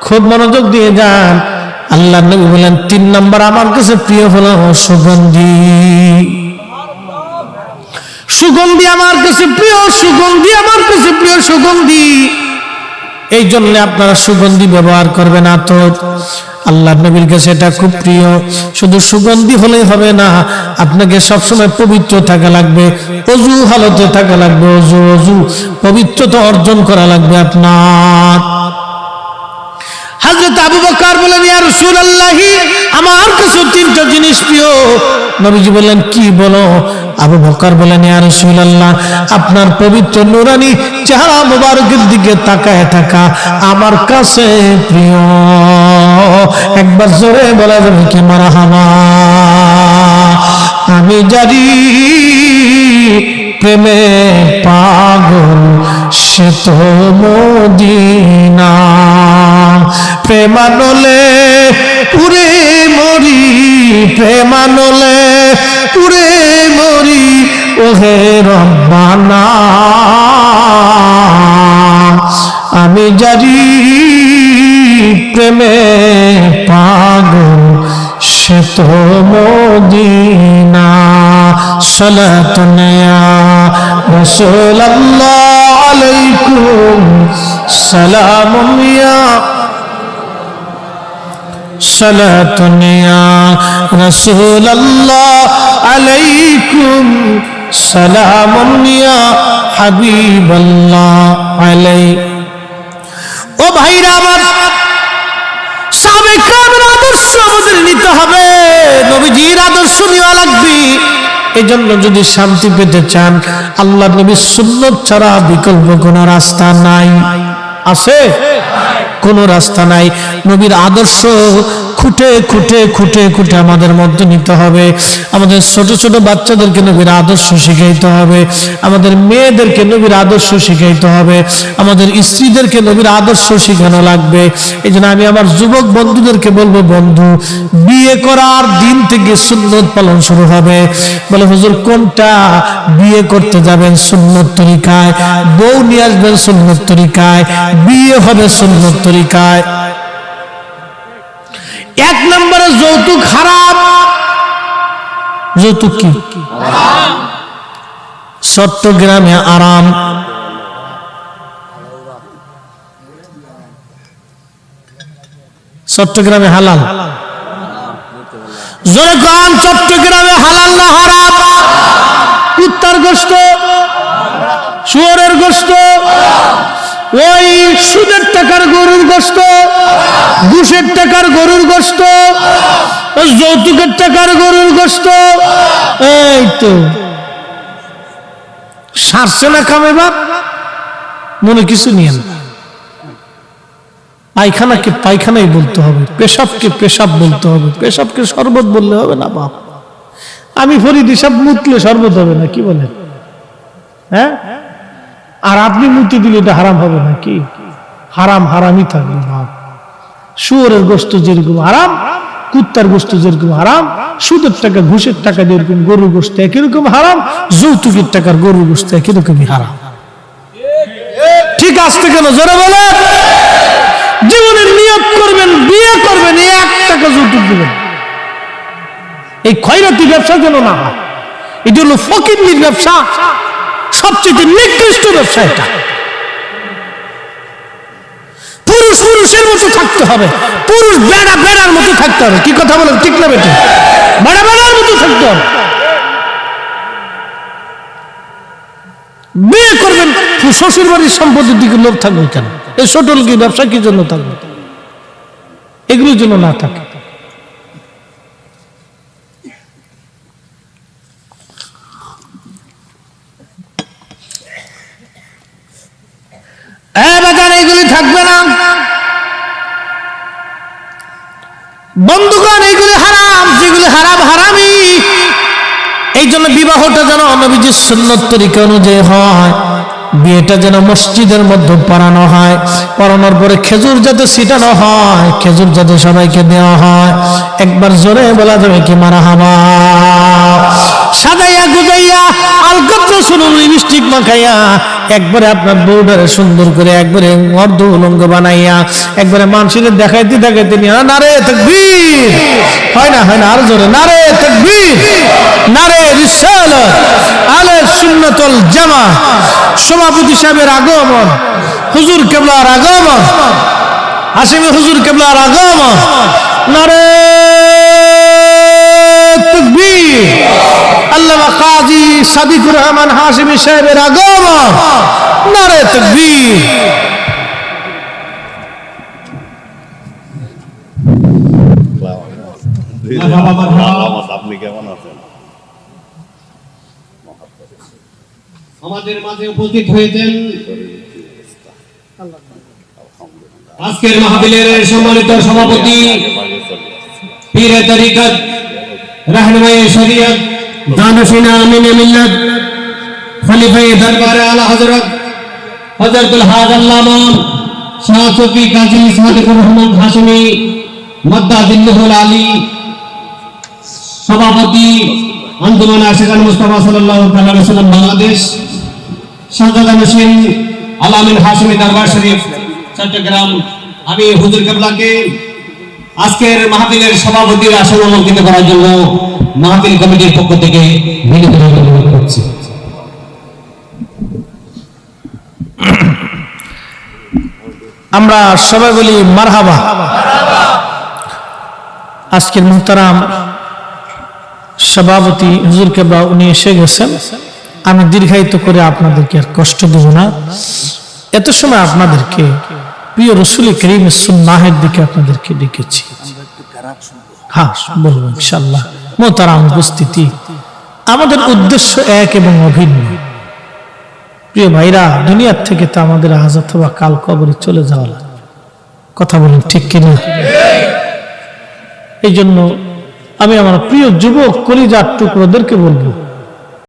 খুব মনোযোগ দিয়ে যান। আল্লাহ নবী বলেন 3 নাম্বার আমার কাছে প্রিয় হলো সুগন্ধি। সুগন্ধি আমার কাছে প্রিয়, সুগন্ধি আমার কাছে প্রিয়, সুগন্ধি। এই জন্য আপনারা সুগন্ধি ব্যবহার করবেন। আতর আল্লাহ নবীর কাছে এটা খুব প্রিয়। শুধু সুগন্ধি হলেই হবে না, আপনাকে সবসময় পবিত্র থাকা লাগবে, অজু হালতে থাকা লাগবে, অজু পবিত্রতা অর্জন করা লাগবে আপনার। হযরত আবু বকর বলেন, ইয়া রাসূলুল্লাহ, আমার কাছে 3টা জিনিস প্রিয়। নবীজি বললেন, কি বলো? আবু বকর বলেন, ইয়া রাসূলুল্লাহ, আপনার পবিত্র নূরানী চেহারা মোবারকের দিকে তাকায় থাকা আমার কাছে প্রিয়। একবার জোরে বলা যাবে কি মারহাবা? আমি জানি প্রেমে পাগল সে তো মদিনা, প্রেমানলে পুরে মরি, প্রেমানলে পুরে মরি, ওহে রব্বানা। আমি জানি প্রেমে পাগল সে তো মদিনা। সালাতুন ইয়া রাসূলুল্লাহ আলাইকুম সালামুন ইয়া, সালাতুন ইয়া রাসূলুল্লাহ আলাইকুম সালামুন ইয়া হাবিবাল্লাহ আলাই। ও ভাইরা আমার, সাহাবায়ে কেরামের আদর্শ আমাদের নিতে হবে, নবীজির আদর্শ নেওয়া লাগবে। এজন্য যদি শান্তি পেতে চান, আল্লাহর নবীর সুন্নাত ছাড়া বিকল্প কোনো রাস্তা নাই। আছে? কোনো রাস্তা নাই। নবীর আদর্শ খুঁটে খুঁটে খুঁটে খুঁটে আমাদের মধ্যে নিতে হবে। আমাদের ছোট ছোট বাচ্চাদেরকে নবীর আদর্শ শিখাইতে হবে, আমাদের মেয়েদেরকে নবীর আদর্শ শিখাইতে হবে, আমাদের স্ত্রীদেরকে নবীর আদর্শ শিখানো লাগবে। এই জন্য আমি আমার যুবক বন্ধুদেরকে বলবো, বন্ধু, বিয়ে করার দিন থেকে সুন্নত পালন শুরু হবে। বলে, হুজুর কোনটা? বিয়ে করতে যাবেন সুন্নত তরিকায়, বউ নিয়ে আসবেন সুন্নত তরিকায়, বিয়ে হবে সুন্নত তরিকায়। 1 নম্বরে যৌতুক হারাম। যৌতুক কি? চট্টগ্রামে আরাম, চট্টগ্রামে হালাল। জোরে কোন, চট্টগ্রামে হালাল না হারাম? কুত্তার গোশত, শুয়োরের গোশত, ওই সুদের টাকার গরুর গোশত, ঘুষের টাকার গরুর গোশত, যৌতুকের টাকার গরুর গোশত, এই তো সারছে না কামে বাপ। মনে কিছু নিয়ে না, পায়খানাকে পায়খানাই বলতে হবে, পেশাবকে পেশাব বলতে হবে, পেশাবকে শরবত বললে হবে না বাপ। আমি ফরিদ হিসাব মুতলে শরবত হবে না, কি বলেন? হ্যাঁ, আর আপনি মুতি দিলে এটা হারাম হবে না? কি হারাম হারামই থাকবে বাপ। শুয়োরের গোশত যেরকম হারাম, কুত্তার গোশত যেরকম হারাম, সুদের টাকা ঘুষের টাকা যেরকম গরুর গোশত একই রকম হারাম, যৌতুকের টাকার গরুর গোশত একই রকমই হারাম। ঠিক আসতে কেন জোরে বলে? জীবনের নিয়ত করবেন, বিয়ে করবেন, 1 টাকা যৌতুক দিবেন। এই খয়রাতি ব্যবসা যেন না হয়। এটা হলো ফকিরনির ব্যবসা, সবচেয়ে নিকৃষ্ট ব্যবসা এটা। পুরুষ পুরুষের মতো থাকতে হবে, পুরুষ বেড়া বেড়ার মতো থাকতে হবে। কি কথা বলেন, ঠিক না বেটা? বেড়া বেড়ার মতো থাকতে হবে। বিয়ে করবেন, শ্বশুর বাড়ির সম্পত্তির দিকে লোভ থাকবে কেন? এই ছোটল কি ব্যবসা কি জন্য থাকবে? এগুলোর জন্য না থাকে। এগুলি থাকবে না বন্ধুগণ, এগুলি হারাম। যেগুলি হারাম হারামি। এই জন্য বিবাহটা যেন নবীজির সুন্নত তরিকা অনুযায়ী হয়। বিয়েটা যেন মসজিদের মধ্যে পড়ানো হয়, পড়ানোর পরে খেজুর যাতে ছিটানো হয়, খেজুর যাতে সবাইকে দেওয়া হয়। একবার জোরে বলা যাবে কি মারহাবা? সাজাইয়া গুজাইয়া আলকাতরা শুনুন লিপস্টিক মাখাইয়া একবারে আপনার বউডারে সুন্দর করে একবারে অর্ধ উলঙ্গ বানাইয়া একবারে মানুষের দেখাইতে দেখাইতে নিয়ে নারে তাকবীর, হয় না আর জোরে নারে তাকবীর, নারে রিসালাত, আলে সুন্নাতুল জামা, সভাপতি সাহেবের আগমন, হুজুর কেবলার আগমন, হাশিমি হুজুর কেবলার আগমন, নারে তাকবীর, আল্লামা কাজী সাদিকুর রহমান হাশিমি সাহেবের আগমন, নারে তাকবীর। আপনি কেমন আছেন? আমাদের মাঝে উপস্থিত হয়েছেন আজকের মাহফিলের সম্মানিত সভাপতি, পীরে তরিকত, রাহনুমায়ে শরীয়ত, জানশিনা আমিনে মিল্লাত, খলিফায়ে দরবারে আলা হযরত হযরতুল হাজ আল্লামা শাহ সুফি কাজী সাদিকুর রহমান হাশিমি মাদ্দাদিল্লাহুল আলী, সভাপতি আঞ্জুমান আশিকান মুস্তাফা সাল্লাল্লাহু আলাইহি ওয়াসাল্লাম বাংলাদেশ, শাহজালাল হোসেন আলামিন হাশিমি দরবার শরীফ চট্টগ্রাম। আমি হুজুর কেবলাকে আজকের মাহফিলের সভাপতির আসন অলঙ্কৃত করার জন্য মাহফিল কমিটির পক্ষ থেকে বিনীতভাবে অনুরোধ করছি। আমরা সবাই বলি মারহাবা। আজকের মুহতারাম সভাপতি হুজুর কেবলা উনি এসে গেছেন, আমি দীর্ঘায়িত করে আপনাদেরকে আর কষ্ট দেব না। এত সময় আপনাদেরকে প্রিয় রসুল করিম সুন্নাহের দিকে আপনাদেরকে ডেকেছি। হ্যাঁ বলবো ইনশাআল্লাহ। মুহতারাম উপস্থিতি, আমাদের উদ্দেশ্য এক এবং অভিন্ন। প্রিয় ভাইরা, দুনিয়ার থেকে তো আমাদের আজ অথবা কাল কবরে চলে যাওয়া লাগবে, কথা বলুন ঠিক কিনা? এই জন্য আমি আমার প্রিয় যুবক কলিজার টুকরোদেরকে বলবো,